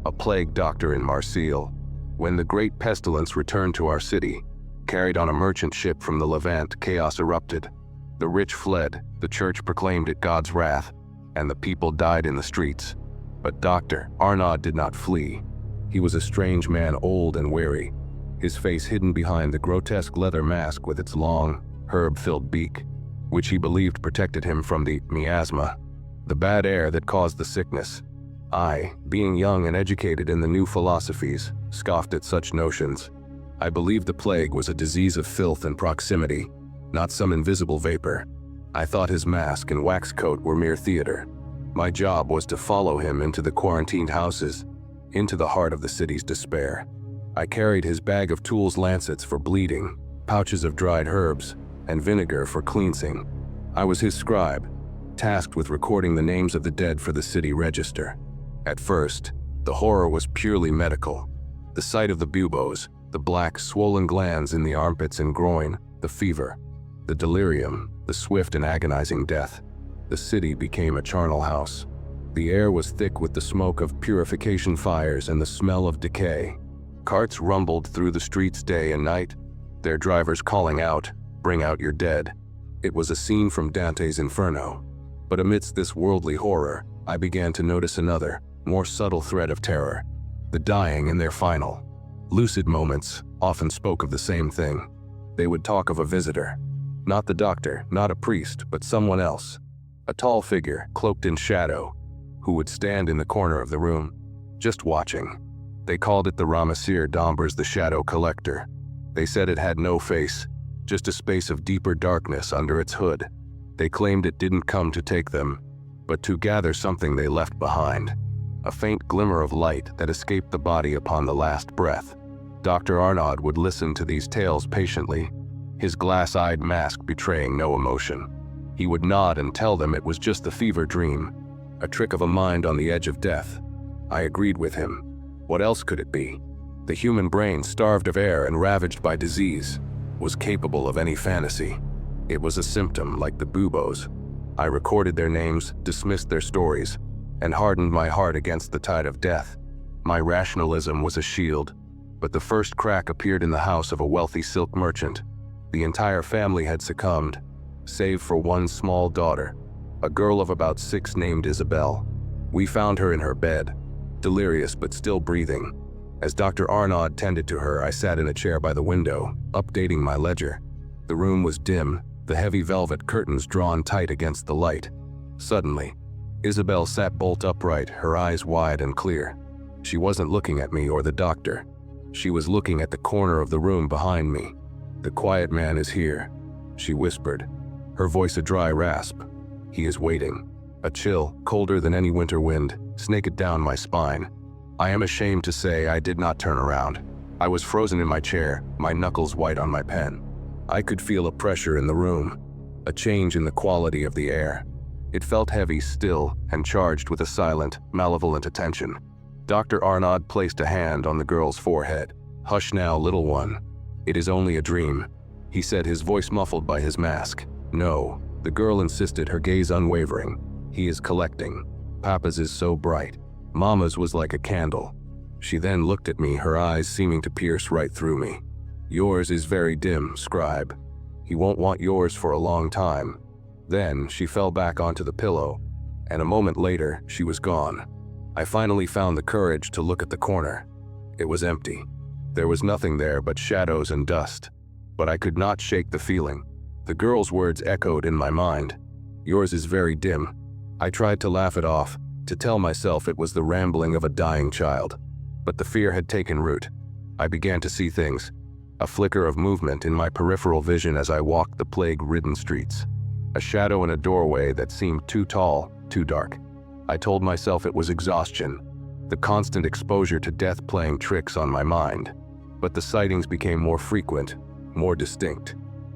a plague doctor in Marseille, when the great pestilence returned to our city. Carried on a merchant ship from the Levant, chaos erupted. The rich fled, the church proclaimed it God's wrath, and the people died in the streets. But Dr. Arnaud did not flee. He was a strange man, old and weary, his face hidden behind the grotesque leather mask with its long, herb-filled beak, which he believed protected him from the miasma, the bad air that caused the sickness. I, being young and educated in the new philosophies, scoffed at such notions. I believed the plague was a disease of filth and proximity, not some invisible vapor. I thought his mask and wax coat were mere theater. My job was to follow him into the quarantined houses, into the heart of the city's despair. I carried his bag of tools, lancets for bleeding, pouches of dried herbs, and vinegar for cleansing. I was his scribe, tasked with recording the names of the dead for the city register. At first, the horror was purely medical. The sight of the buboes, the black, swollen glands in the armpits and groin, the fever, the delirium, the swift and agonizing death. The city became a charnel house. The air was thick with the smoke of purification fires and the smell of decay. Carts rumbled through the streets day and night, their drivers calling out, "Bring out your dead." It was a scene from Dante's Inferno. But amidst this worldly horror, I began to notice another, more subtle thread of terror. The dying in their final, lucid moments often spoke of the same thing. They would talk of a visitor. Not the doctor, not a priest, but someone else. A tall figure, cloaked in shadow, who would stand in the corner of the room, just watching. They called it the Ramasir Dombers, the shadow collector. They said it had no face, just a space of deeper darkness under its hood. They claimed it didn't come to take them, but to gather something they left behind. A faint glimmer of light that escaped the body upon the last breath. Dr. Arnaud would listen to these tales patiently, his glass-eyed mask betraying no emotion. He would nod and tell them it was just a fever dream, a trick of a mind on the edge of death. I agreed with him. What else could it be? The human brain, starved of air and ravaged by disease, was capable of any fantasy. It was a symptom like the buboes, I recorded their names, dismissed their stories, and hardened my heart against the tide of death. My rationalism was a shield, but the first crack appeared in the house of a wealthy silk merchant. The entire family had succumbed, save for one small daughter, a girl of about 6 named Isabel. We found her in her bed, delirious but still breathing. As Dr. Arnaud tended to her, I sat in a chair by the window, updating my ledger. The room was dim, the heavy velvet curtains drawn tight against the light. Suddenly, Isabel sat bolt upright, her eyes wide and clear. She wasn't looking at me or the doctor. She was looking at the corner of the room behind me. "The quiet man is here," she whispered, her voice a dry rasp. "He is waiting." A chill, colder than any winter wind, snaked down my spine. I am ashamed to say I did not turn around. I was frozen in my chair, my knuckles white on my pen. I could feel a pressure in the room, a change in the quality of the air. It felt heavy, still, and charged with a silent, malevolent attention. Dr. Arnaud placed a hand on the girl's forehead. "Hush now, little one. It is only a dream," he said, his voice muffled by his mask. "No," the girl insisted, her gaze unwavering. "He is collecting. Papa's is so bright. Mama's was like a candle." She then looked at me, her eyes seeming to pierce right through me. "Yours is very dim, scribe. He won't want yours for a long time." Then she fell back onto the pillow, and a moment later, she was gone. I finally found the courage to look at the corner. It was empty. There was nothing there but shadows and dust. But I could not shake the feeling. The girl's words echoed in my mind. "Yours is very dim." I tried to laugh it off, to tell myself it was the rambling of a dying child. But the fear had taken root. I began to see things. A flicker of movement in my peripheral vision as I walked the plague-ridden streets. A shadow in a doorway that seemed too tall, too dark. I told myself it was exhaustion, the constant exposure to death playing tricks on my mind. But the sightings became more frequent, more distinct.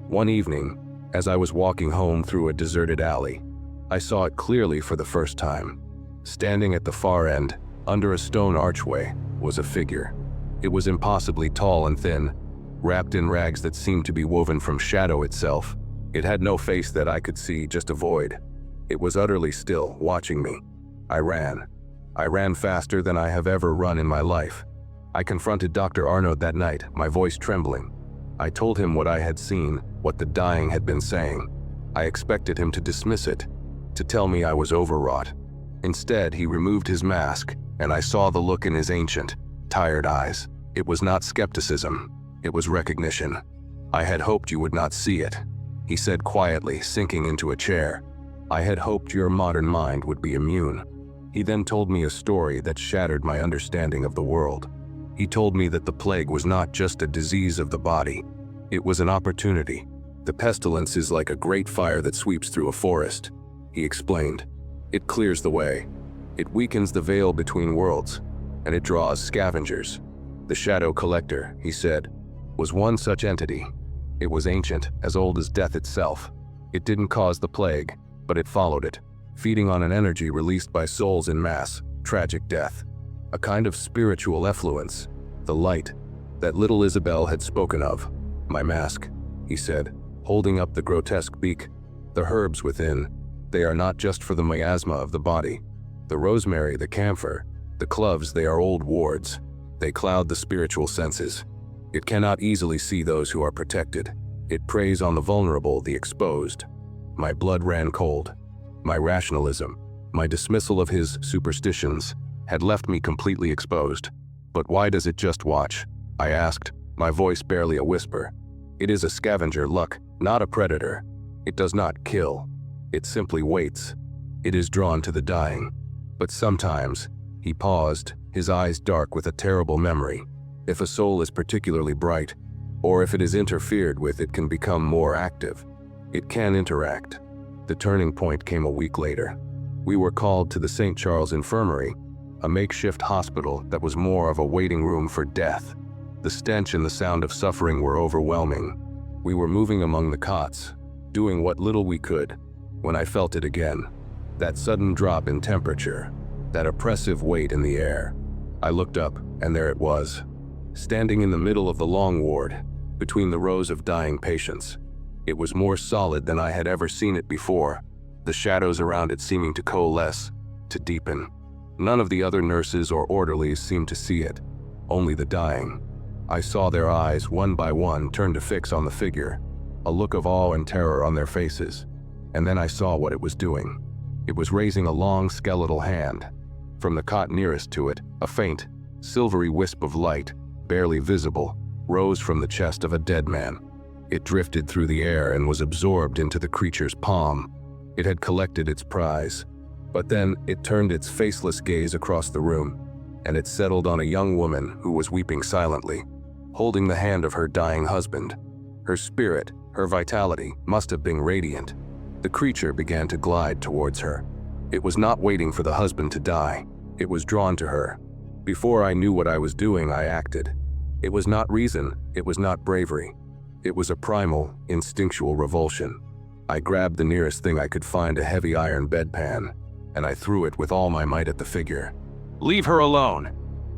One evening, as I was walking home through a deserted alley, I saw it clearly for the first time. Standing at the far end, under a stone archway, was a figure. It was impossibly tall and thin, wrapped in rags that seemed to be woven from shadow itself. It had no face that I could see, just a void. It was utterly still, watching me. I ran. I ran faster than I have ever run in my life. I confronted Dr. Arnaud that night, my voice trembling. I told him what I had seen, what the dying had been saying. I expected him to dismiss it, to tell me I was overwrought. Instead, he removed his mask, and I saw the look in his ancient, tired eyes. It was not skepticism. It was recognition. "I had hoped you would not see it," he said quietly, sinking into a chair. "I had hoped your modern mind would be immune." He then told me a story that shattered my understanding of the world. He told me that the plague was not just a disease of the body. It was an opportunity. "The pestilence is like a great fire that sweeps through a forest," he explained. "It clears the way. It weakens the veil between worlds, and it draws scavengers. The shadow collector," he said, "was one such entity. It was ancient, as old as death itself. It didn't cause the plague, but it followed it, feeding on an energy released by souls in mass, tragic death. A kind of spiritual effluence, the light that little Isabel had spoken of." "My mask," he said, holding up the grotesque beak. "The herbs within, they are not just for the miasma of the body. The rosemary, the camphor, the cloves, they are old wards. They cloud the spiritual senses. It cannot easily see those who are protected. It preys on the vulnerable, the exposed." My blood ran cold. My rationalism, my dismissal of his superstitions, had left me completely exposed. "But why does it just watch?" I asked, my voice barely a whisper. "It is a scavenger, Luck, not a predator. It does not kill. It simply waits. It is drawn to the dying. But sometimes," he paused, his eyes dark with a terrible memory, "if a soul is particularly bright, or if it is interfered with, it can become more active. It can interact." The turning point came a week later. We were called to the St. Charles Infirmary, a makeshift hospital that was more of a waiting room for death. The stench and the sound of suffering were overwhelming. We were moving among the cots, doing what little we could, when I felt it again. That sudden drop in temperature, that oppressive weight in the air. I looked up, and there it was, standing in the middle of the long ward, between the rows of dying patients. It was more solid than I had ever seen it before. the shadows around it seeming to coalesce, to deepen. None of the other nurses or orderlies seemed to see it, only the dying. I saw their eyes, one by one, turn to fix on the figure, a look of awe and terror on their faces. And then I saw what it was doing. It was raising a long skeletal hand. From the cot nearest to it, a faint, silvery wisp of light, barely visible, rose from the chest of a dead man. It drifted through the air and was absorbed into the creature's palm. It had collected its prize. But then it turned its faceless gaze across the room, and it settled on a young woman who was weeping silently, holding the hand of her dying husband. Her spirit, her vitality, must have been radiant. The creature began to glide towards her. It was not waiting for the husband to die. It was drawn to her. Before I knew what I was doing, I acted. It was not reason, it was not bravery. It was a primal, instinctual revulsion. I grabbed the nearest thing I could find, a heavy iron bedpan, and I threw it with all my might at the figure. "Leave her alone!"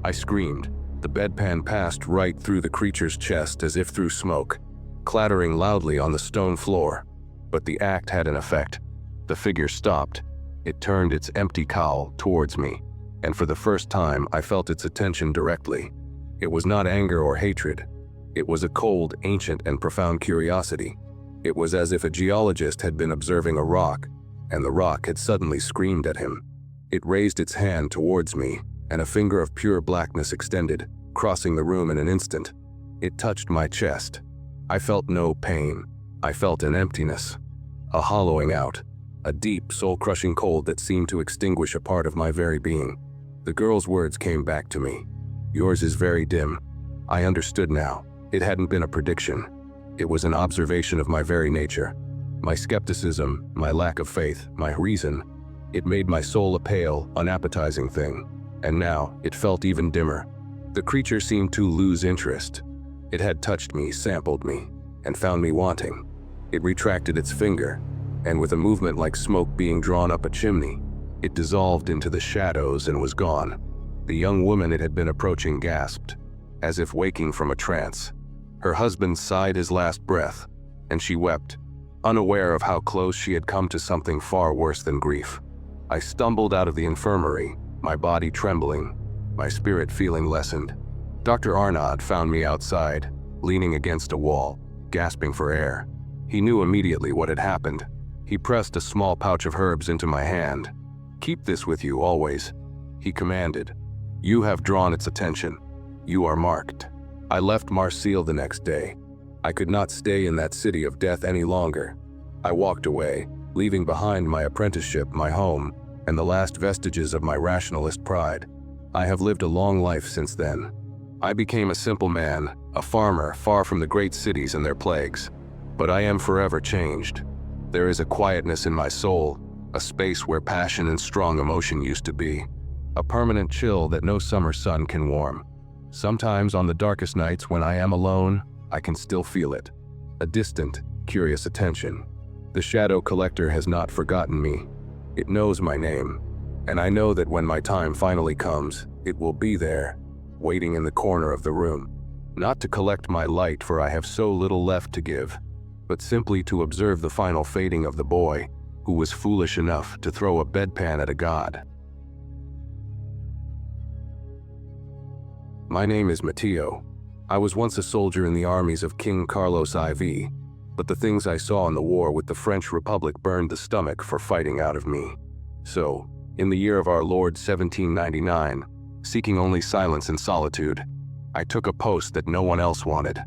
I screamed. The bedpan passed right through the creature's chest as if through smoke, clattering loudly on the stone floor. But the act had an effect. The figure stopped. It turned its empty cowl towards me, and for the first time I felt its attention directly. It was not anger or hatred. It was a cold, ancient, and profound curiosity. It was as if a geologist had been observing a rock, and the rock had suddenly screamed at him. It raised its hand towards me, and a finger of pure blackness extended, crossing the room in an instant. It touched my chest. I felt no pain. I felt an emptiness, a hollowing out, a deep, soul-crushing cold that seemed to extinguish a part of my very being. The girl's words came back to me. "Yours is very dim." I understood now. It hadn't been a prediction. It was an observation of my very nature. My skepticism, my lack of faith, my reason. It made my soul a pale, unappetizing thing. And now, it felt even dimmer. The creature seemed to lose interest. It had touched me, sampled me, and found me wanting. It retracted its finger, and with a movement like smoke being drawn up a chimney, it dissolved into the shadows and was gone. The young woman it had been approaching gasped, as if waking from a trance. Her husband sighed his last breath, and she wept, unaware of how close she had come to something far worse than grief. I stumbled out of the infirmary, my body trembling, my spirit feeling lessened. Dr. Arnaud found me outside, leaning against a wall, gasping for air. He knew immediately what had happened. He pressed a small pouch of herbs into my hand. "Keep this with you always," he commanded. "You have drawn its attention. You are marked." I left Marseille the next day. I could not stay in that city of death any longer. I walked away, leaving behind my apprenticeship, my home, and the last vestiges of my rationalist pride. I have lived a long life since then. I became a simple man, a farmer far from the great cities and their plagues. But I am forever changed. There is a quietness in my soul, a space where passion and strong emotion used to be, a permanent chill that no summer sun can warm. Sometimes on the darkest nights when I am alone, I can still feel it, a distant, curious attention. The shadow collector has not forgotten me. It knows my name, and I know that when my time finally comes, it will be there, waiting in the corner of the room. Not to collect my light, for I have so little left to give, but simply to observe the final fading of the boy who was foolish enough to throw a bedpan at a god. My name is Matteo. I was once a soldier in the armies of King Carlos IV, but the things I saw in the war with the French Republic burned the stomach for fighting out of me. So, in the year of our Lord 1799, seeking only silence and solitude, I took a post that no one else wanted.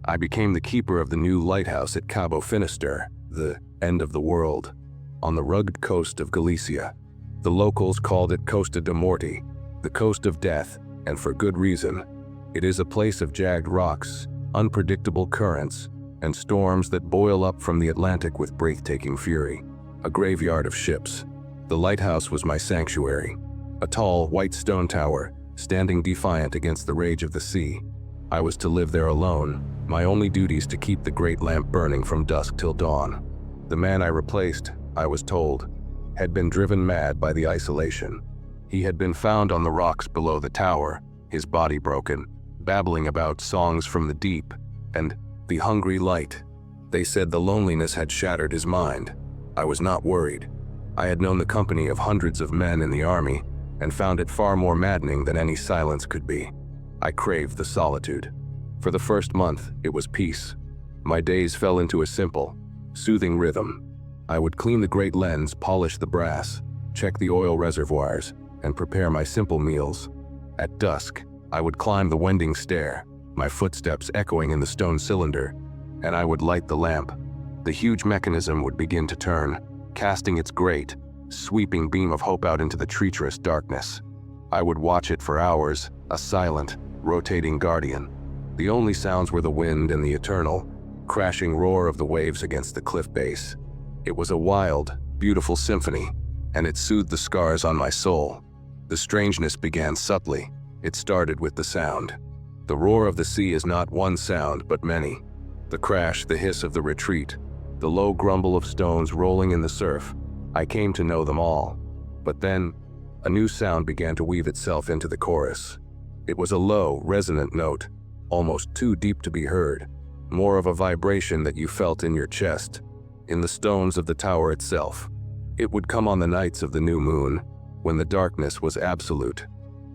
I became the keeper of the new lighthouse at Cabo Finisterre, the end of the world, on the rugged coast of Galicia. The locals called it Costa de Morte, the coast of death, and for good reason. It is a place of jagged rocks, unpredictable currents, and storms that boil up from the Atlantic with breathtaking fury. A graveyard of ships. The lighthouse was my sanctuary, a tall, white stone tower, standing defiant against the rage of the sea. I was to live there alone, my only duties to keep the great lamp burning from dusk till dawn. The man I replaced, I was told, had been driven mad by the isolation. He had been found on the rocks below the tower, his body broken, babbling about songs from the deep and the hungry light. They said the loneliness had shattered his mind. I was not worried. I had known the company of hundreds of men in the army and found it far more maddening than any silence could be. I craved the solitude. For the first month, it was peace. My days fell into a simple, soothing rhythm. I would clean the great lens, polish the brass, check the oil reservoirs, and prepare my simple meals. At dusk, I would climb the winding stair, my footsteps echoing in the stone cylinder, and I would light the lamp. The huge mechanism would begin to turn, casting its great, sweeping beam of hope out into the treacherous darkness. I would watch it for hours, a silent, rotating guardian. The only sounds were the wind and the eternal, crashing roar of the waves against the cliff base. It was a wild, beautiful symphony, and it soothed the scars on my soul. The strangeness began subtly. It started with the sound. The roar of the sea is not one sound, but many. The crash, the hiss of the retreat, the low grumble of stones rolling in the surf. I came to know them all. But then, a new sound began to weave itself into the chorus. It was a low, resonant note, almost too deep to be heard, more of a vibration that you felt in your chest, in the stones of the tower itself. It would come on the nights of the new moon, when the darkness was absolute.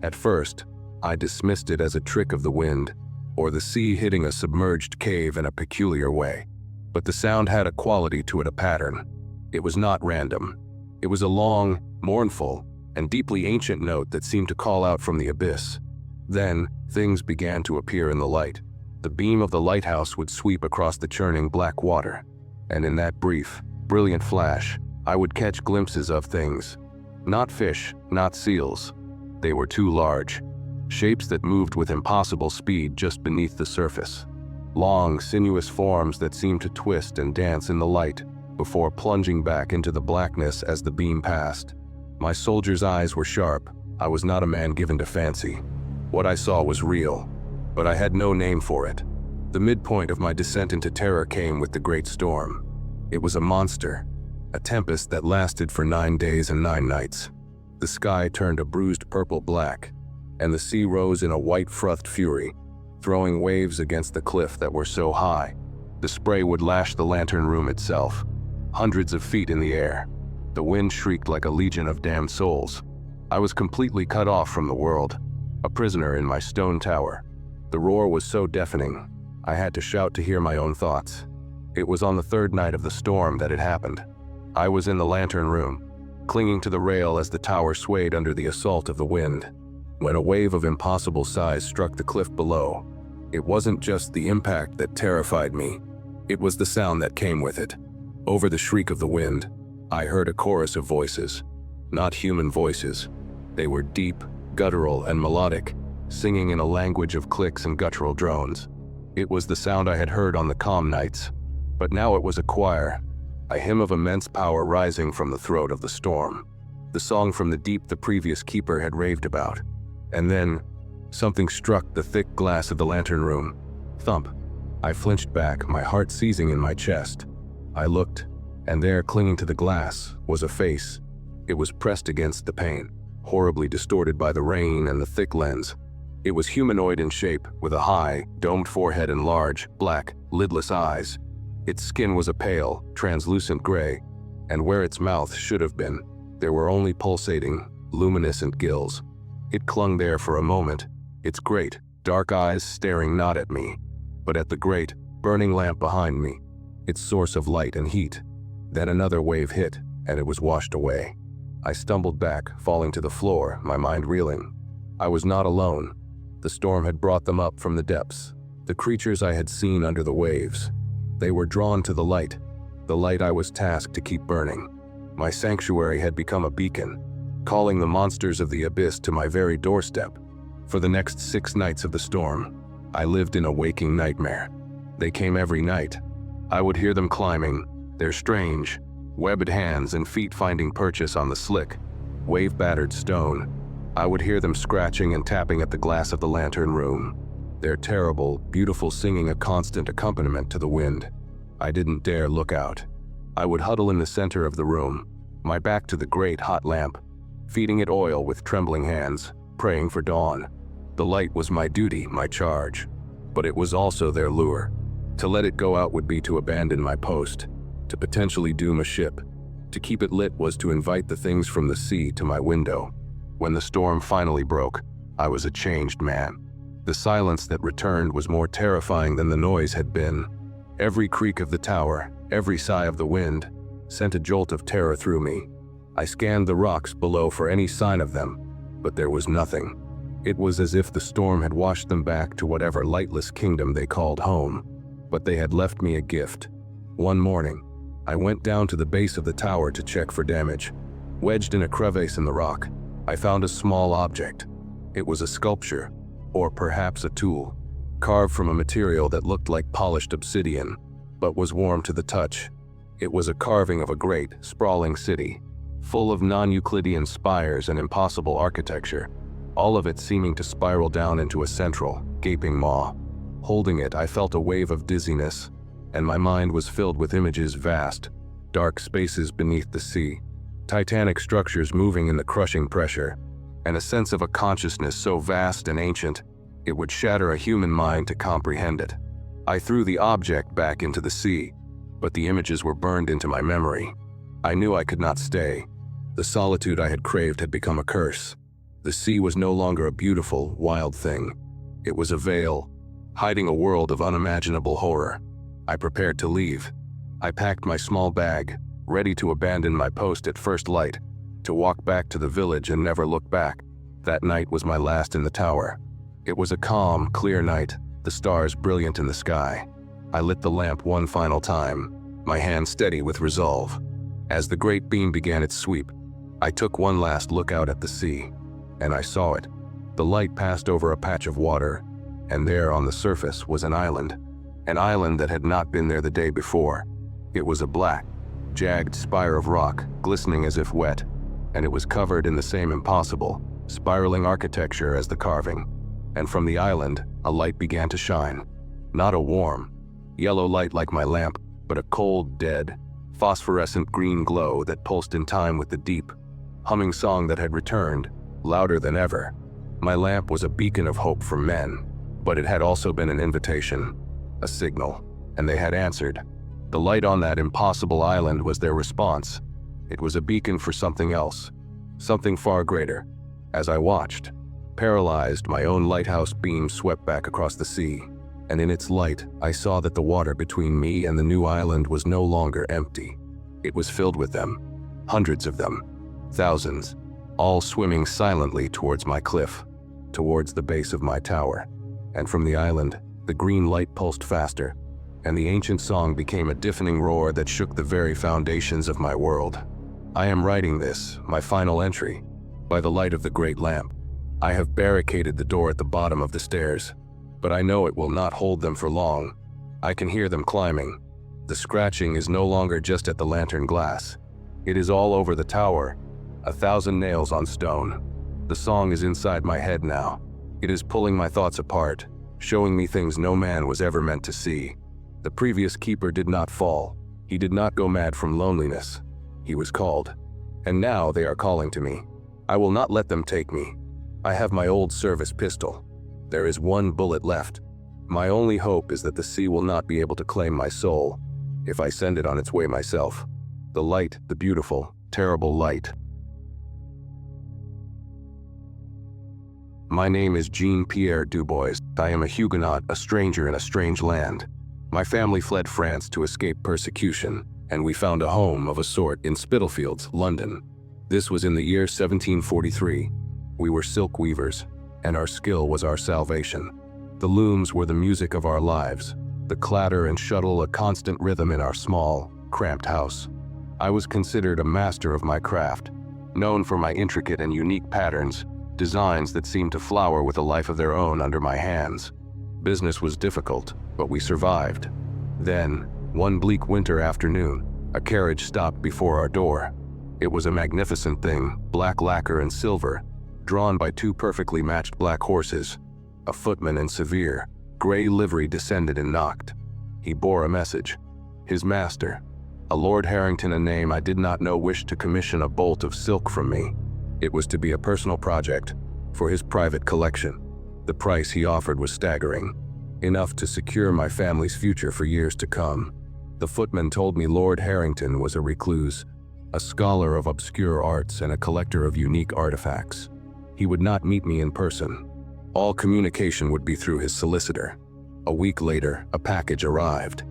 At first, I dismissed it as a trick of the wind, or the sea hitting a submerged cave in a peculiar way. But the sound had a quality to it, a pattern. It was not random. It was a long, mournful, and deeply ancient note that seemed to call out from the abyss. Then, things began to appear in the light. The beam of the lighthouse would sweep across the churning black water, and in that brief, brilliant flash, I would catch glimpses of things. Not fish, not seals. They were too large. Shapes that moved with impossible speed just beneath the surface. Long, sinuous forms that seemed to twist and dance in the light before plunging back into the blackness as the beam passed. My soldier's eyes were sharp. I was not a man given to fancy. What I saw was real, but I had no name for it. The midpoint of my descent into terror came with the great storm. It was a monster, a tempest that lasted for 9 days and 9 nights. The sky turned a bruised purple-black, and the sea rose in a white-frothed fury, throwing waves against the cliff that were so high. The spray would lash the lantern room itself, hundreds of feet in the air. The wind shrieked like a legion of damned souls. I was completely cut off from the world, a prisoner in my stone tower. The roar was so deafening, I had to shout to hear my own thoughts. It was on the 3rd night of the storm that it happened. I was in the lantern room, clinging to the rail as the tower swayed under the assault of the wind, when a wave of impossible size struck the cliff below. It wasn't just the impact that terrified me, it was the sound that came with it. Over the shriek of the wind, I heard a chorus of voices. Not human voices. They were deep, guttural, and melodic, singing in a language of clicks and guttural drones. It was the sound I had heard on the calm nights, but now it was a choir, a hymn of immense power rising from the throat of the storm. The song from the deep the previous keeper had raved about. And then, something struck the thick glass of the lantern room. Thump. I flinched back, my heart seizing in my chest. I looked, and there, clinging to the glass, was a face. It was pressed against the pane, horribly distorted by the rain and the thick lens. It was humanoid in shape, with a high, domed forehead and large, black, lidless eyes. Its skin was a pale, translucent gray, and where its mouth should have been, there were only pulsating, luminescent gills. It clung there for a moment, its great, dark eyes staring not at me, but at the great, burning lamp behind me, its source of light and heat. Then another wave hit, and it was washed away. I stumbled back, falling to the floor, my mind reeling. I was not alone. The storm had brought them up from the depths, the creatures I had seen under the waves. They were drawn to the light I was tasked to keep burning. My sanctuary had become a beacon, calling the monsters of the abyss to my very doorstep. For the next 6 nights of the storm, I lived in a waking nightmare. They came every night. I would hear them climbing, their strange, webbed hands and feet finding purchase on the slick, wave-battered stone. I would hear them scratching and tapping at the glass of the lantern room, their terrible, beautiful singing a constant accompaniment to the wind. I didn't dare look out. I would huddle in the center of the room, my back to the great hot lamp, feeding it oil with trembling hands, praying for dawn. The light was my duty, my charge, but it was also their lure. To let it go out would be to abandon my post, to potentially doom a ship. To keep it lit was to invite the things from the sea to my window. When the storm finally broke, I was a changed man. The silence that returned was more terrifying than the noise had been. Every creak of the tower, every sigh of the wind, sent a jolt of terror through me. I scanned the rocks below for any sign of them, but there was nothing. It was as if the storm had washed them back to whatever lightless kingdom they called home. But they had left me a gift. One morning, I went down to the base of the tower to check for damage. Wedged in a crevice in the rock, I found a small object. It was a sculpture, or perhaps a tool, carved from a material that looked like polished obsidian, but was warm to the touch. It was a carving of a great, sprawling city, full of non-Euclidean spires and impossible architecture, all of it seeming to spiral down into a central, gaping maw. Holding it, I felt a wave of dizziness, and my mind was filled with images vast, dark spaces beneath the sea, titanic structures moving in the crushing pressure, and a sense of a consciousness so vast and ancient, it would shatter a human mind to comprehend it. I threw the object back into the sea, but the images were burned into my memory. I knew I could not stay. The solitude I had craved had become a curse. The sea was no longer a beautiful, wild thing. It was a veil, hiding a world of unimaginable horror. I prepared to leave. I packed my small bag, ready to abandon my post at first light, to walk back to the village and never look back. That night was my last in the tower. It was a calm, clear night, the stars brilliant in the sky. I lit the lamp one final time, my hand steady with resolve. As the great beam began its sweep, I took one last look out at the sea, and I saw it. The light passed over a patch of water, and there on the surface was an island that had not been there the day before. It was a black, jagged spire of rock, glistening as if wet, and it was covered in the same impossible, spiraling architecture as the carving. And from the island, a light began to shine. Not a warm, yellow light like my lamp, but a cold, dead, phosphorescent green glow that pulsed in time with the deep, humming song that had returned, louder than ever. My lamp was a beacon of hope for men, but it had also been an invitation, a signal, and they had answered. The light on that impossible island was their response. It was a beacon for something else, something far greater. As I watched, paralyzed, my own lighthouse beam swept back across the sea, and in its light, I saw that the water between me and the new island was no longer empty. It was filled with them, hundreds of them, thousands, all swimming silently towards my cliff, towards the base of my tower. And from the island, the green light pulsed faster, and the ancient song became a deafening roar that shook the very foundations of my world. I am writing this, my final entry, by the light of the great lamp. I have barricaded the door at the bottom of the stairs, but I know it will not hold them for long. I can hear them climbing. The scratching is no longer just at the lantern glass. It is all over the tower, 1,000 nails on stone. The song is inside my head now. It is pulling my thoughts apart, showing me things no man was ever meant to see. The previous keeper did not fall. He did not go mad from loneliness. He was called. And now they are calling to me. I will not let them take me. I have my old service pistol. There is one bullet left. My only hope is that the sea will not be able to claim my soul if I send it on its way myself. The light, the beautiful, terrible light. My name is Jean-Pierre Dubois. I am a Huguenot, a stranger in a strange land. My family fled France to escape persecution, and we found a home of a sort in Spitalfields, London. This was in the year 1743. We were silk weavers, and our skill was our salvation. The looms were the music of our lives, the clatter and shuttle a constant rhythm in our small, cramped house. I was considered a master of my craft, known for my intricate and unique patterns, designs that seemed to flower with a life of their own under my hands. Business was difficult, but we survived. Then, one bleak winter afternoon, a carriage stopped before our door. It was a magnificent thing, black lacquer and silver, drawn by two perfectly matched black horses. A footman in severe, gray livery descended and knocked. He bore a message. His master, a Lord Harrington, a name I did not know, wished to commission a bolt of silk from me. It was to be a personal project, for his private collection. The price he offered was staggering, enough to secure my family's future for years to come. The footman told me Lord Harrington was a recluse, a scholar of obscure arts and a collector of unique artifacts. He would not meet me in person. All communication would be through his solicitor. A week later, a package arrived.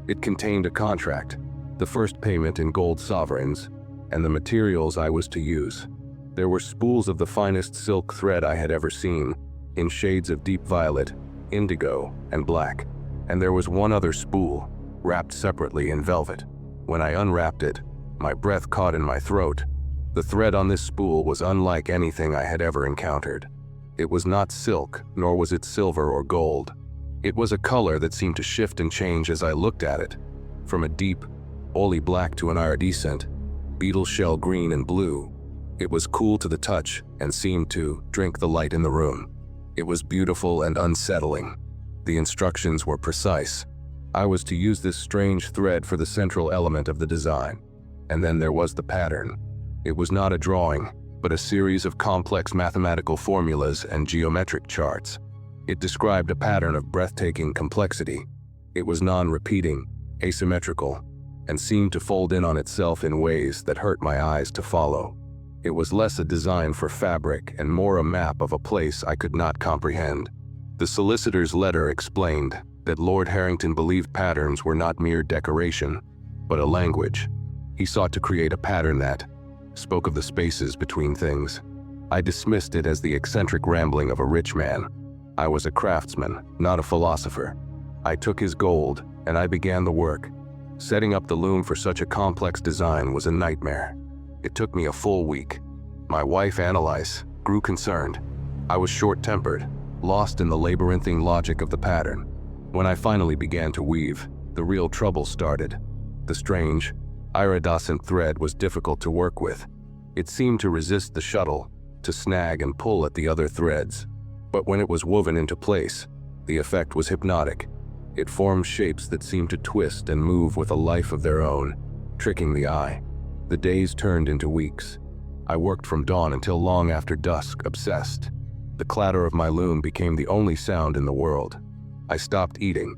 It contained a contract, the first payment in gold sovereigns, and the materials I was to use. There were spools of the finest silk thread I had ever seen, in shades of deep violet, indigo, and black. And there was one other spool, wrapped separately in velvet. When I unwrapped it, my breath caught in my throat. The thread on this spool was unlike anything I had ever encountered. It was not silk, nor was it silver or gold. It was a color that seemed to shift and change as I looked at it, from a deep, oily black to an iridescent, beetle shell green and blue. It was cool to the touch and seemed to drink the light in the room. It was beautiful and unsettling. The instructions were precise. I was to use this strange thread for the central element of the design. And then there was the pattern. It was not a drawing, but a series of complex mathematical formulas and geometric charts. It described a pattern of breathtaking complexity. It was non-repeating, asymmetrical, and seemed to fold in on itself in ways that hurt my eyes to follow. It was less a design for fabric and more a map of a place I could not comprehend. The solicitor's letter explained that Lord Harrington believed patterns were not mere decoration, but a language. He sought to create a pattern that spoke of the spaces between things. I dismissed it as the eccentric rambling of a rich man. I was a craftsman, not a philosopher. I took his gold, and I began the work. Setting up the loom for such a complex design was a nightmare. It took me a full week. My wife, Annalise, grew concerned. I was short-tempered, lost in the labyrinthine logic of the pattern. When I finally began to weave, the real trouble started. The strange, iridescent thread was difficult to work with. It seemed to resist the shuttle, to snag and pull at the other threads. But when it was woven into place, the effect was hypnotic. It formed shapes that seemed to twist and move with a life of their own, tricking the eye. The days turned into weeks. I worked from dawn until long after dusk, obsessed. The clatter of my loom became the only sound in the world. I stopped eating.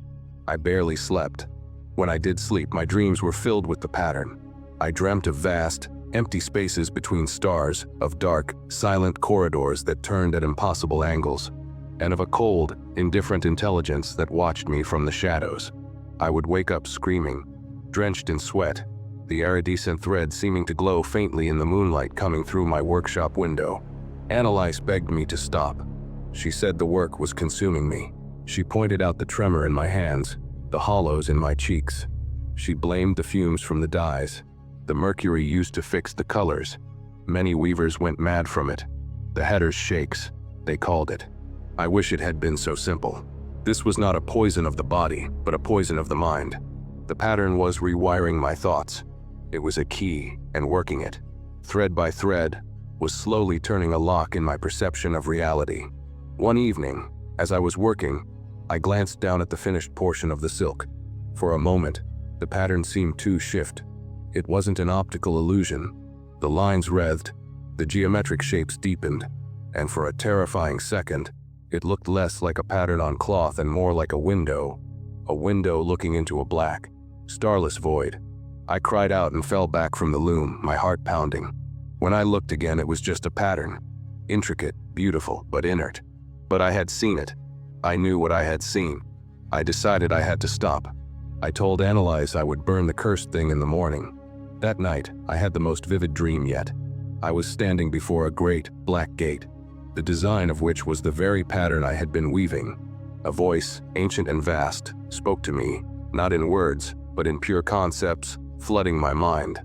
I barely slept. When I did sleep, my dreams were filled with the pattern. I dreamt of vast, empty spaces between stars, of dark, silent corridors that turned at impossible angles, and of a cold, indifferent intelligence that watched me from the shadows. I would wake up screaming, drenched in sweat, the iridescent thread seeming to glow faintly in the moonlight coming through my workshop window. Annalise begged me to stop. She said the work was consuming me. She pointed out the tremor in my hands, the hollows in my cheeks. She blamed the fumes from the dyes, the mercury used to fix the colors. Many weavers went mad from it. The header's shakes, they called it. I wish it had been so simple. This was not a poison of the body, but a poison of the mind. The pattern was rewiring my thoughts. It was a key, and working it, thread by thread, was slowly turning a lock in my perception of reality. One evening, as I was working, I glanced down at the finished portion of the silk. For a moment, the pattern seemed to shift. It wasn't an optical illusion. The lines wreathed, the geometric shapes deepened, and for a terrifying second, it looked less like a pattern on cloth and more like a window looking into a black, starless void. I cried out and fell back from the loom, my heart pounding. When I looked again, it was just a pattern. Intricate, beautiful, but inert. But I had seen it. I knew what I had seen. I decided I had to stop. I told Annalise I would burn the cursed thing in the morning. That night, I had the most vivid dream yet. I was standing before a great, black gate, the design of which was the very pattern I had been weaving. A voice, ancient and vast, spoke to me, not in words, but in pure concepts, flooding my mind.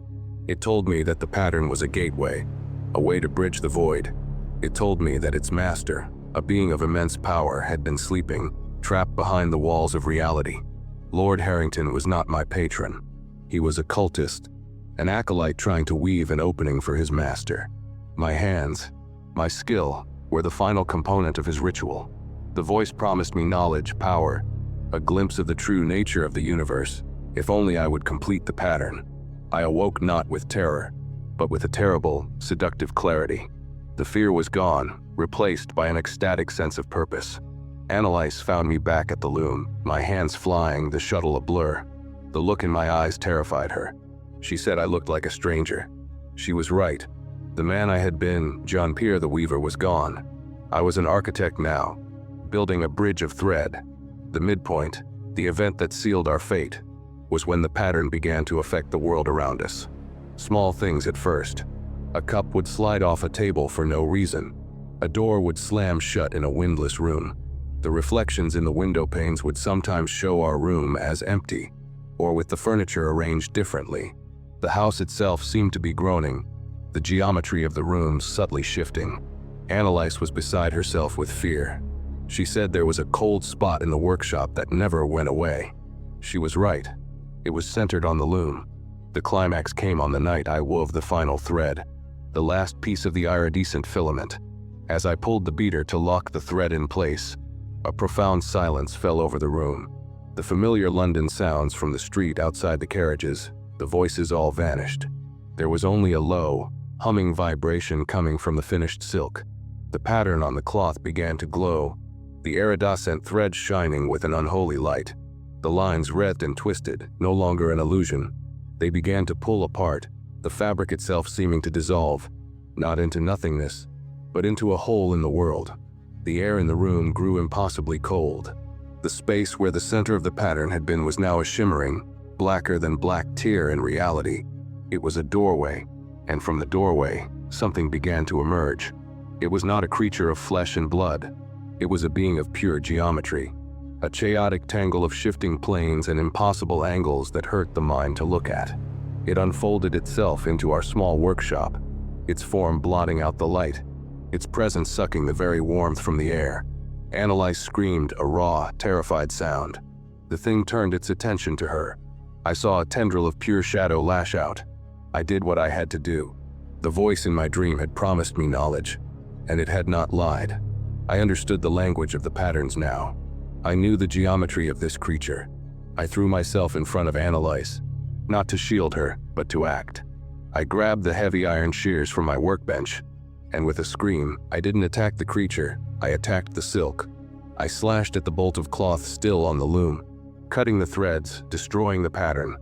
It told me that the pattern was a gateway, a way to bridge the void. It told me that its master, a being of immense power, had been sleeping, trapped behind the walls of reality. Lord Harrington was not my patron. He was a cultist, an acolyte trying to weave an opening for his master. My hands, my skill, were the final component of his ritual. The voice promised me knowledge, power, a glimpse of the true nature of the universe, if only I would complete the pattern. I awoke not with terror, but with a terrible, seductive clarity. The fear was gone, replaced by an ecstatic sense of purpose. Annalise found me back at the loom, my hands flying, the shuttle a blur. The look in my eyes terrified her. She said I looked like a stranger. She was right. The man I had been, John Pierre the Weaver, was gone. I was an architect now, building a bridge of thread. The midpoint, the event that sealed our fate, was when the pattern began to affect the world around us. Small things at first. A cup would slide off a table for no reason. A door would slam shut in a windless room. The reflections in the window panes would sometimes show our room as empty, or with the furniture arranged differently. The house itself seemed to be groaning, the geometry of the rooms subtly shifting. Annalise was beside herself with fear. She said there was a cold spot in the workshop that never went away. She was right. It was centered on the loom. The climax came on the night I wove the final thread, the last piece of the iridescent filament. As I pulled the beater to lock the thread in place, a profound silence fell over the room. The familiar London sounds from the street outside the carriages, the voices all vanished. There was only a low, humming vibration coming from the finished silk. The pattern on the cloth began to glow, the iridescent thread shining with an unholy light. The lines writhed and twisted, no longer an illusion. They began to pull apart, the fabric itself seeming to dissolve, not into nothingness, but into a hole in the world. The air in the room grew impossibly cold. The space where the center of the pattern had been was now a shimmering, blacker than black tear in reality. It was a doorway, and from the doorway, something began to emerge. It was not a creature of flesh and blood. It was a being of pure geometry, a chaotic tangle of shifting planes and impossible angles that hurt the mind to look at. It unfolded itself into our small workshop, its form blotting out the light, its presence sucking the very warmth from the air. Annalise screamed a raw, terrified sound. The thing turned its attention to her. I saw a tendril of pure shadow lash out. I did what I had to do. The voice in my dream had promised me knowledge, and it had not lied. I understood the language of the patterns now. I knew the geometry of this creature. I threw myself in front of Annalise, not to shield her, but to act. I grabbed the heavy iron shears from my workbench, and with a scream, I didn't attack the creature, I attacked the silk. I slashed at the bolt of cloth still on the loom, cutting the threads, destroying the pattern.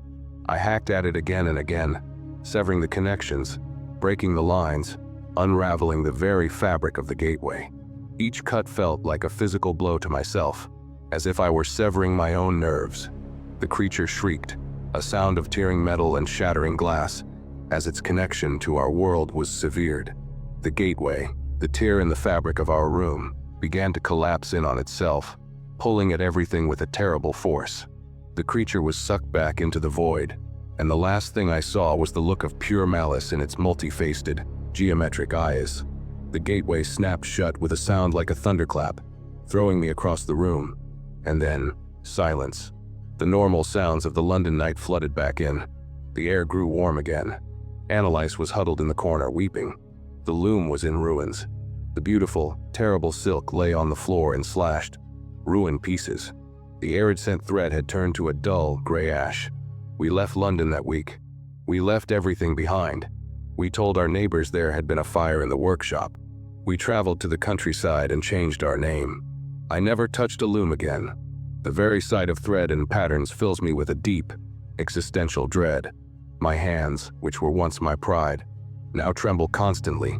I hacked at it again and again, severing the connections, breaking the lines, unraveling the very fabric of the gateway. Each cut felt like a physical blow to myself, as if I were severing my own nerves. The creature shrieked, a sound of tearing metal and shattering glass, as its connection to our world was severed. The gateway, the tear in the fabric of our room, began to collapse in on itself, pulling at everything with a terrible force. The creature was sucked back into the void, and the last thing I saw was the look of pure malice in its multi-faced, geometric eyes. The gateway snapped shut with a sound like a thunderclap, throwing me across the room. And then, silence. The normal sounds of the London night flooded back in. The air grew warm again. Annalise was huddled in the corner, weeping. The loom was in ruins. The beautiful, terrible silk lay on the floor in slashed, ruined pieces. The iridescent thread had turned to a dull, gray ash. We left London that week. We left everything behind. We told our neighbors there had been a fire in the workshop. We traveled to the countryside and changed our name. I never touched a loom again. The very sight of thread and patterns fills me with a deep, existential dread. My hands, which were once my pride, now tremble constantly.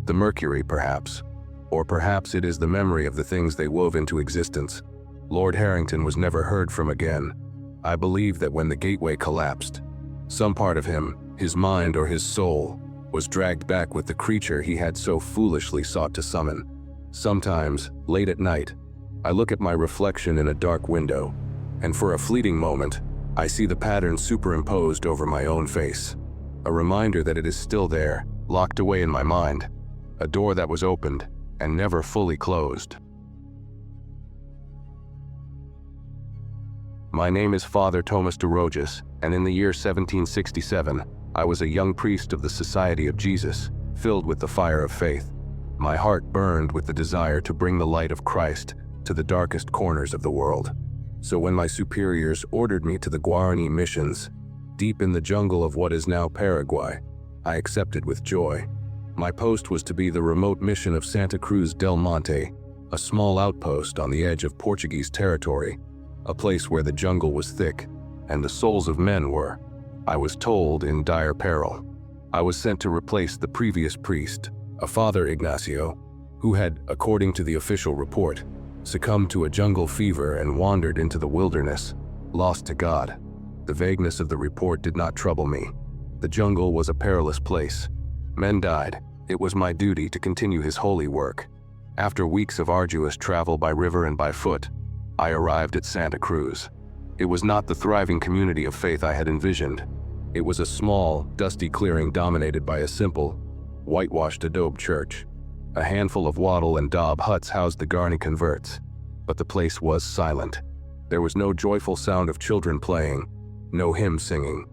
The mercury, perhaps. Or perhaps it is the memory of the things they wove into existence. Lord Harrington was never heard from again. I believe that when the gateway collapsed, some part of him, his mind or his soul, was dragged back with the creature he had so foolishly sought to summon. Sometimes, late at night, I look at my reflection in a dark window, and for a fleeting moment, I see the pattern superimposed over my own face. A reminder that it is still there, locked away in my mind. A door that was opened and never fully closed. My name is Father Thomas de Rojas, and in the year 1767, I was a young priest of the Society of Jesus, filled with the fire of faith. My heart burned with the desire to bring the light of Christ to the darkest corners of the world. So when my superiors ordered me to the Guarani missions, deep in the jungle of what is now Paraguay, I accepted with joy. My post was to be the remote mission of Santa Cruz del Monte, a small outpost on the edge of Portuguese territory, a place where the jungle was thick and the souls of men were, I was told, in dire peril. I was sent to replace the previous priest, a Father Ignacio, who had, according to the official report, succumbed to a jungle fever and wandered into the wilderness, lost to God. The vagueness of the report did not trouble me. The jungle was a perilous place. Men died. It was my duty to continue his holy work. After weeks of arduous travel by river and by foot, I arrived at Santa Cruz. It was not the thriving community of faith I had envisioned. It was a small, dusty clearing dominated by a simple, whitewashed adobe church. A handful of wattle and daub huts housed the Garni converts, but the place was silent. There was no joyful sound of children playing, no hymn singing.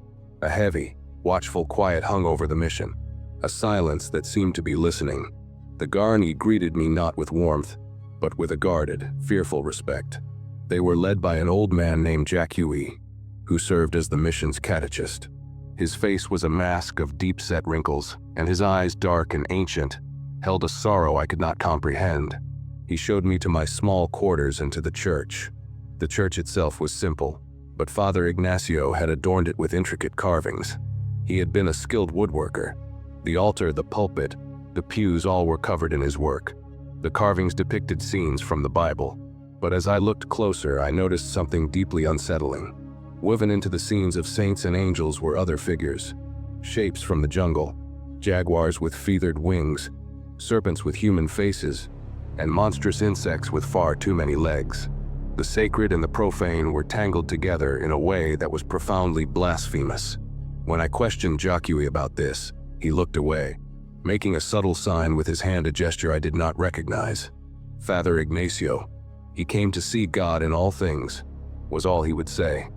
A heavy, watchful quiet hung over the mission, a silence that seemed to be listening. The Garni greeted me not with warmth, but with a guarded, fearful respect. They were led by an old man named Jacques, who served as the mission's catechist. His face was a mask of deep-set wrinkles, and his eyes, dark and ancient, held a sorrow I could not comprehend. He showed me to my small quarters and to the church. The church itself was simple, but Father Ignacio had adorned it with intricate carvings. He had been a skilled woodworker. The altar, the pulpit, the pews all were covered in his work. The carvings depicted scenes from the Bible. But as I looked closer, I noticed something deeply unsettling. Woven into the scenes of saints and angels were other figures. Shapes from the jungle, jaguars with feathered wings, serpents with human faces, and monstrous insects with far too many legs. The sacred and the profane were tangled together in a way that was profoundly blasphemous. When I questioned Jacques about this, he looked away, making a subtle sign with his hand, a gesture I did not recognize. Father Ignacio, he came to see God in all things, was all he would say.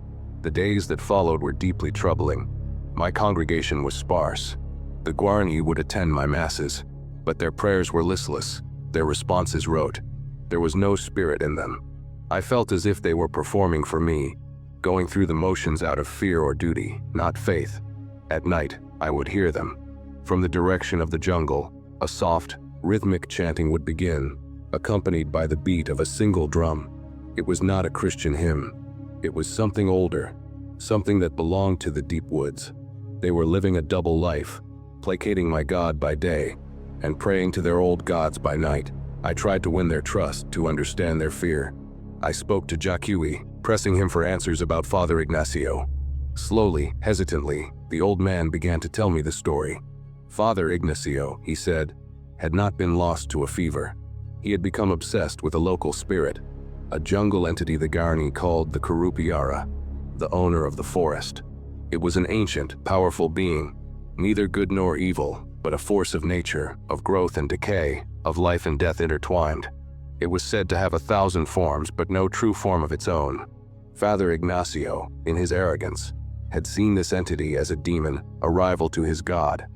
The days that followed were deeply troubling. My congregation was sparse. The Guarani would attend my masses, but their prayers were listless, their responses rote. There was no spirit in them. I felt as if they were performing for me, going through the motions out of fear or duty, not faith. At night, I would hear them. From the direction of the jungle, a soft, rhythmic chanting would begin, accompanied by the beat of a single drum. It was not a Christian hymn. It was something older, something that belonged to the deep woods. They were living a double life, placating my God by day and praying to their old gods by night. I tried to win their trust, to understand their fear. I spoke to Jacques, pressing him for answers about Father Ignacio. Slowly, hesitantly, the old man began to tell me the story. Father Ignacio, he said, had not been lost to a fever. He had become obsessed with a local spirit, a jungle entity the Garni called the Curupiara, the owner of the forest. It was an ancient, powerful being, neither good nor evil, but a force of nature, of growth and decay, of life and death intertwined. It was said to have 1,000 forms, but no true form of its own. Father Ignacio, in his arrogance, had seen this entity as a demon, a rival to his God.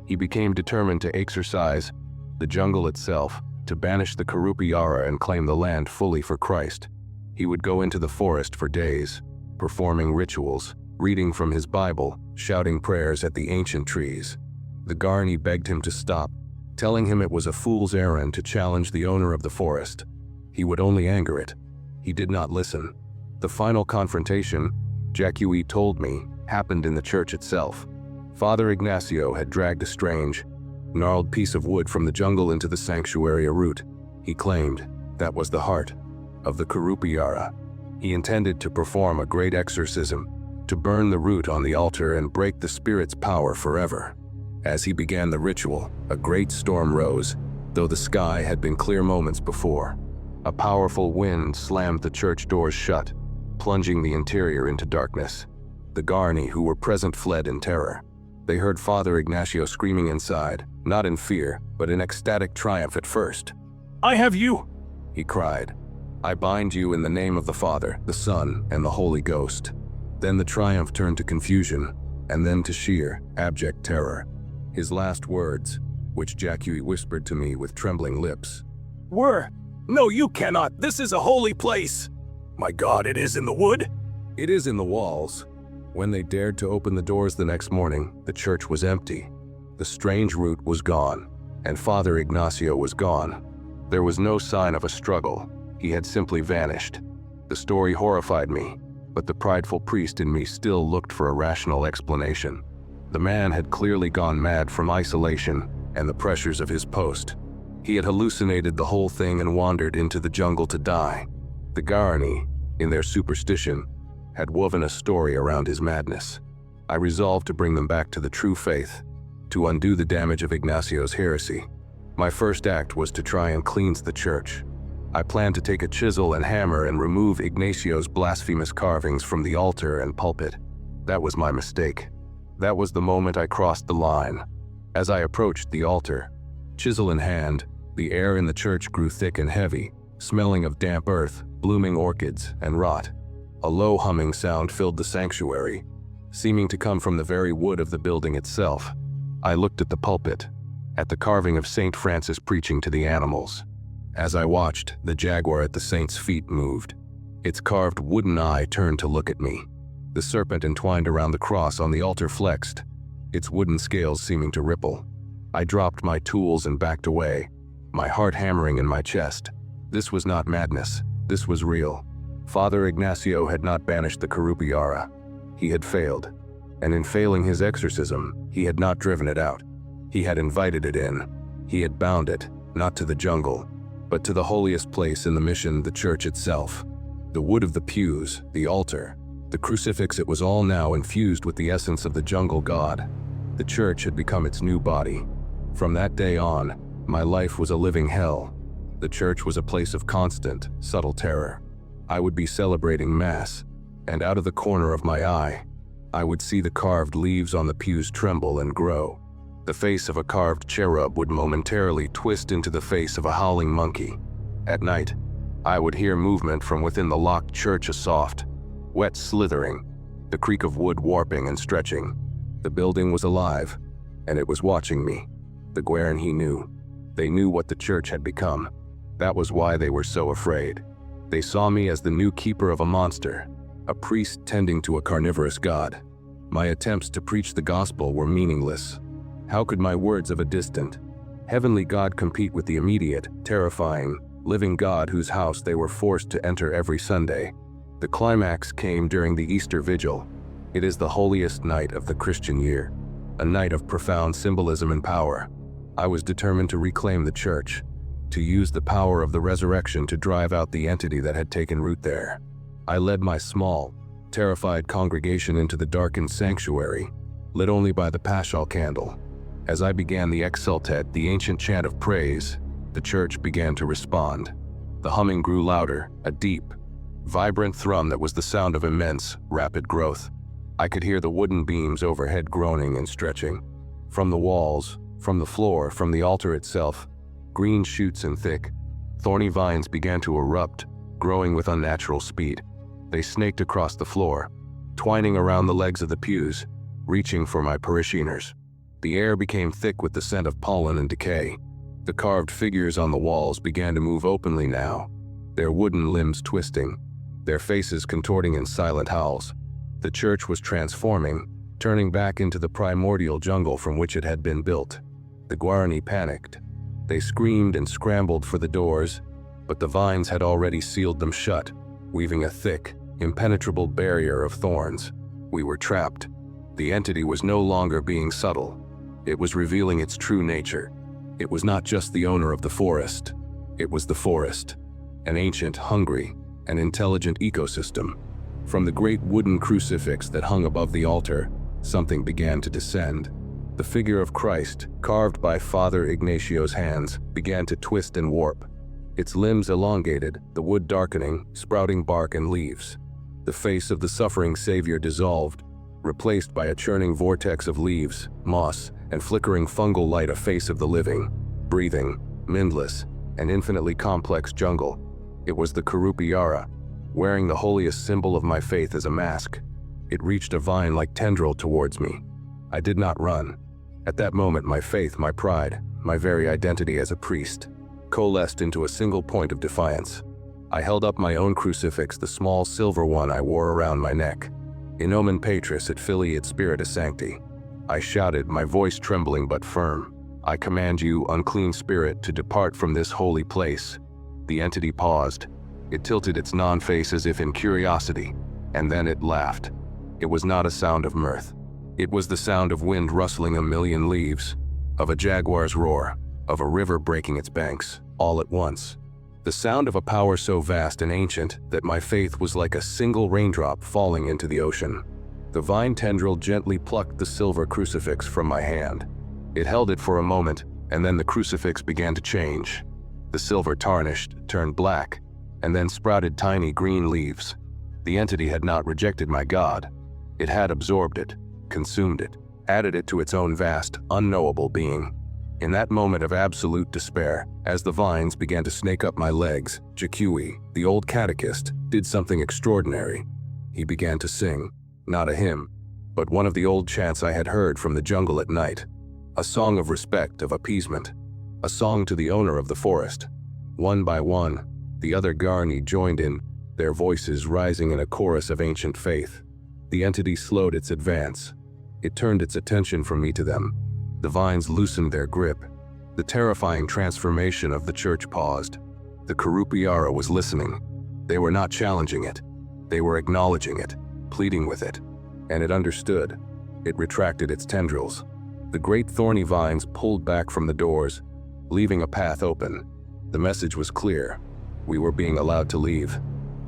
He became determined to exorcise the jungle itself, to banish the Curupiara and claim the land fully for Christ. He would go into the forest for days, performing rituals, reading from his Bible, shouting prayers at the ancient trees. The Garni begged him to stop, telling him it was a fool's errand to challenge the owner of the forest. He would only anger it. He did not listen. The final confrontation, Jacques told me, happened in the church itself. Father Ignacio had dragged a strange, gnarled piece of wood from the jungle into the sanctuary, a root. He claimed that was the heart of the Curupiara. He intended to perform a great exorcism, to burn the root on the altar and break the spirit's power forever. As he began the ritual, a great storm rose, though the sky had been clear moments before. A powerful wind slammed the church doors shut, plunging the interior into darkness. The Garni who were present fled in terror. They heard Father Ignacio screaming inside, not in fear, but in ecstatic triumph at first. "I have you!" he cried. "I bind you in the name of the Father, the Son, and the Holy Ghost." Then the triumph turned to confusion, and then to sheer, abject terror. His last words, which Jacques whispered to me with trembling lips, were, "No, you cannot! This is a holy place!" "My God, it is in the wood?" "It is in the walls." When they dared to open the doors the next morning, the church was empty. The strange root was gone, and Father Ignacio was gone. There was no sign of a struggle. He had simply vanished. The story horrified me, but the prideful priest in me still looked for a rational explanation. The man had clearly gone mad from isolation and the pressures of his post. He had hallucinated the whole thing and wandered into the jungle to die. The Guarani, in their superstition, had woven a story around his madness. I resolved to bring them back to the true faith, to undo the damage of Ignacio's heresy. My first act was to try and cleanse the church. I planned to take a chisel and hammer and remove Ignacio's blasphemous carvings from the altar and pulpit. That was my mistake. That was the moment I crossed the line. As I approached the altar, chisel in hand, the air in the church grew thick and heavy, smelling of damp earth, blooming orchids, and rot. A low humming sound filled the sanctuary, seeming to come from the very wood of the building itself. I looked at the pulpit, at the carving of Saint Francis preaching to the animals. As I watched, the jaguar at the saint's feet moved. Its carved wooden eye turned to look at me. The serpent entwined around the cross on the altar flexed, its wooden scales seeming to ripple. I dropped my tools and backed away, my heart hammering in my chest. This was not madness. This was real. Father Ignacio had not banished the Curupira. He had failed. And in failing his exorcism, he had not driven it out. He had invited it in. He had bound it, not to the jungle, but to the holiest place in the mission, the church itself. The wood of the pews, the altar, the crucifix, it was all now infused with the essence of the jungle god. The church had become its new body. From that day on, my life was a living hell. The church was a place of constant, subtle terror. I would be celebrating Mass, and out of the corner of my eye, I would see the carved leaves on the pews tremble and grow. The face of a carved cherub would momentarily twist into the face of a howling monkey. At night, I would hear movement from within the locked church, a soft, wet slithering, the creak of wood warping and stretching. The building was alive, and it was watching me. The Guarani knew. They knew what the church had become. That was why they were so afraid. They saw me as the new keeper of a monster, a priest tending to a carnivorous god. My attempts to preach the gospel were meaningless. How could my words of a distant, heavenly God compete with the immediate, terrifying, living God whose house they were forced to enter every Sunday? The climax came during the Easter Vigil. It is the holiest night of the Christian year, a night of profound symbolism and power. I was determined to reclaim the church, to use the power of the resurrection to drive out the entity that had taken root there. I led my small, terrified congregation into the darkened sanctuary, lit only by the Paschal candle. As I began the Exsultet, the ancient chant of praise, the church began to respond. The humming grew louder, a deep, vibrant thrum that was the sound of immense, rapid growth. I could hear the wooden beams overhead groaning and stretching. From the walls, from the floor, from the altar itself, green shoots and thick, thorny vines began to erupt, growing with unnatural speed. They snaked across the floor, twining around the legs of the pews, reaching for my parishioners. The air became thick with the scent of pollen and decay. The carved figures on the walls began to move openly now, their wooden limbs twisting, their faces contorting in silent howls. The church was transforming, turning back into the primordial jungle from which it had been built. The Guarani panicked. They screamed and scrambled for the doors, but the vines had already sealed them shut, weaving a thick, impenetrable barrier of thorns. We were trapped. The entity was no longer being subtle. It was revealing its true nature. It was not just the owner of the forest. It was the forest, an ancient, hungry, and intelligent ecosystem. From the great wooden crucifix that hung above the altar, something began to descend. The figure of Christ, carved by Father Ignacio's hands, began to twist and warp. Its limbs elongated, the wood darkening, sprouting bark and leaves. The face of the suffering Savior dissolved, replaced by a churning vortex of leaves, moss, and flickering fungal light, a face of the living, breathing, mindless, and infinitely complex jungle. It was the Curupira, wearing the holiest symbol of my faith as a mask. It reached a vine-like tendril towards me. I did not run. At that moment, my faith, my pride, my very identity as a priest, coalesced into a single point of defiance. I held up my own crucifix, the small silver one I wore around my neck. In nomen patris et filii et spiritus sancti. I shouted, my voice trembling but firm. I command you, unclean spirit, to depart from this holy place. The entity paused. It tilted its non-face as if in curiosity, and then it laughed. It was not a sound of mirth. It was the sound of wind rustling a million leaves, of a jaguar's roar, of a river breaking its banks, all at once. The sound of a power so vast and ancient that my faith was like a single raindrop falling into the ocean. The vine tendril gently plucked the silver crucifix from my hand. It held it for a moment, and then the crucifix began to change. The silver tarnished, turned black, and then sprouted tiny green leaves. The entity had not rejected my God. It had absorbed it, consumed it, added it to its own vast, unknowable being. In that moment of absolute despair, as the vines began to snake up my legs, Jakui, the old catechist, did something extraordinary. He began to sing, not a hymn, but one of the old chants I had heard from the jungle at night. A song of respect, of appeasement. A song to the owner of the forest. One by one, the other Garni joined in, their voices rising in a chorus of ancient faith. The entity slowed its advance. It turned its attention from me to them. The vines loosened their grip. The terrifying transformation of the church paused. The Karupiara was listening. They were not challenging it. They were acknowledging it, pleading with it. And it understood. It retracted its tendrils. The great thorny vines pulled back from the doors, leaving a path open. The message was clear. We were being allowed to leave.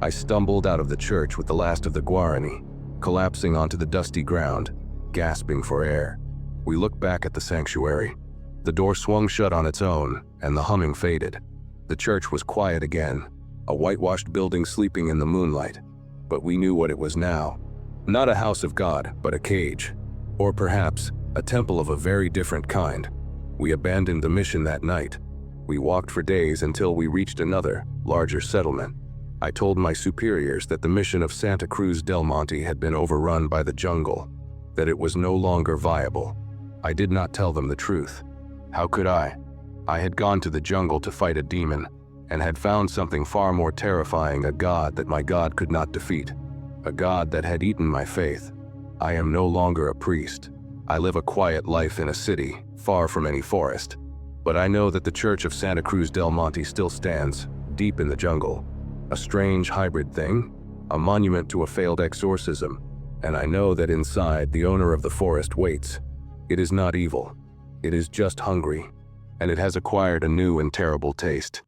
I stumbled out of the church with the last of the Guarani, collapsing onto the dusty ground, gasping for air. We looked back at the sanctuary. The door swung shut on its own, and the humming faded. The church was quiet again, a whitewashed building sleeping in the moonlight. But we knew what it was now. Not a house of God, but a cage. Or perhaps, a temple of a very different kind. We abandoned the mission that night. We walked for days until we reached another, larger settlement. I told my superiors that the mission of Santa Cruz del Monte had been overrun by the jungle, that it was no longer viable. I did not tell them the truth. How could I? I had gone to the jungle to fight a demon, and had found something far more terrifying, a god that my God could not defeat, a god that had eaten my faith. I am no longer a priest. I live a quiet life in a city, far from any forest. But I know that the Church of Santa Cruz del Monte still stands, deep in the jungle. A strange hybrid thing, a monument to a failed exorcism. And I know that inside, the owner of the forest waits. It is not evil. It is just hungry. And it has acquired a new and terrible taste.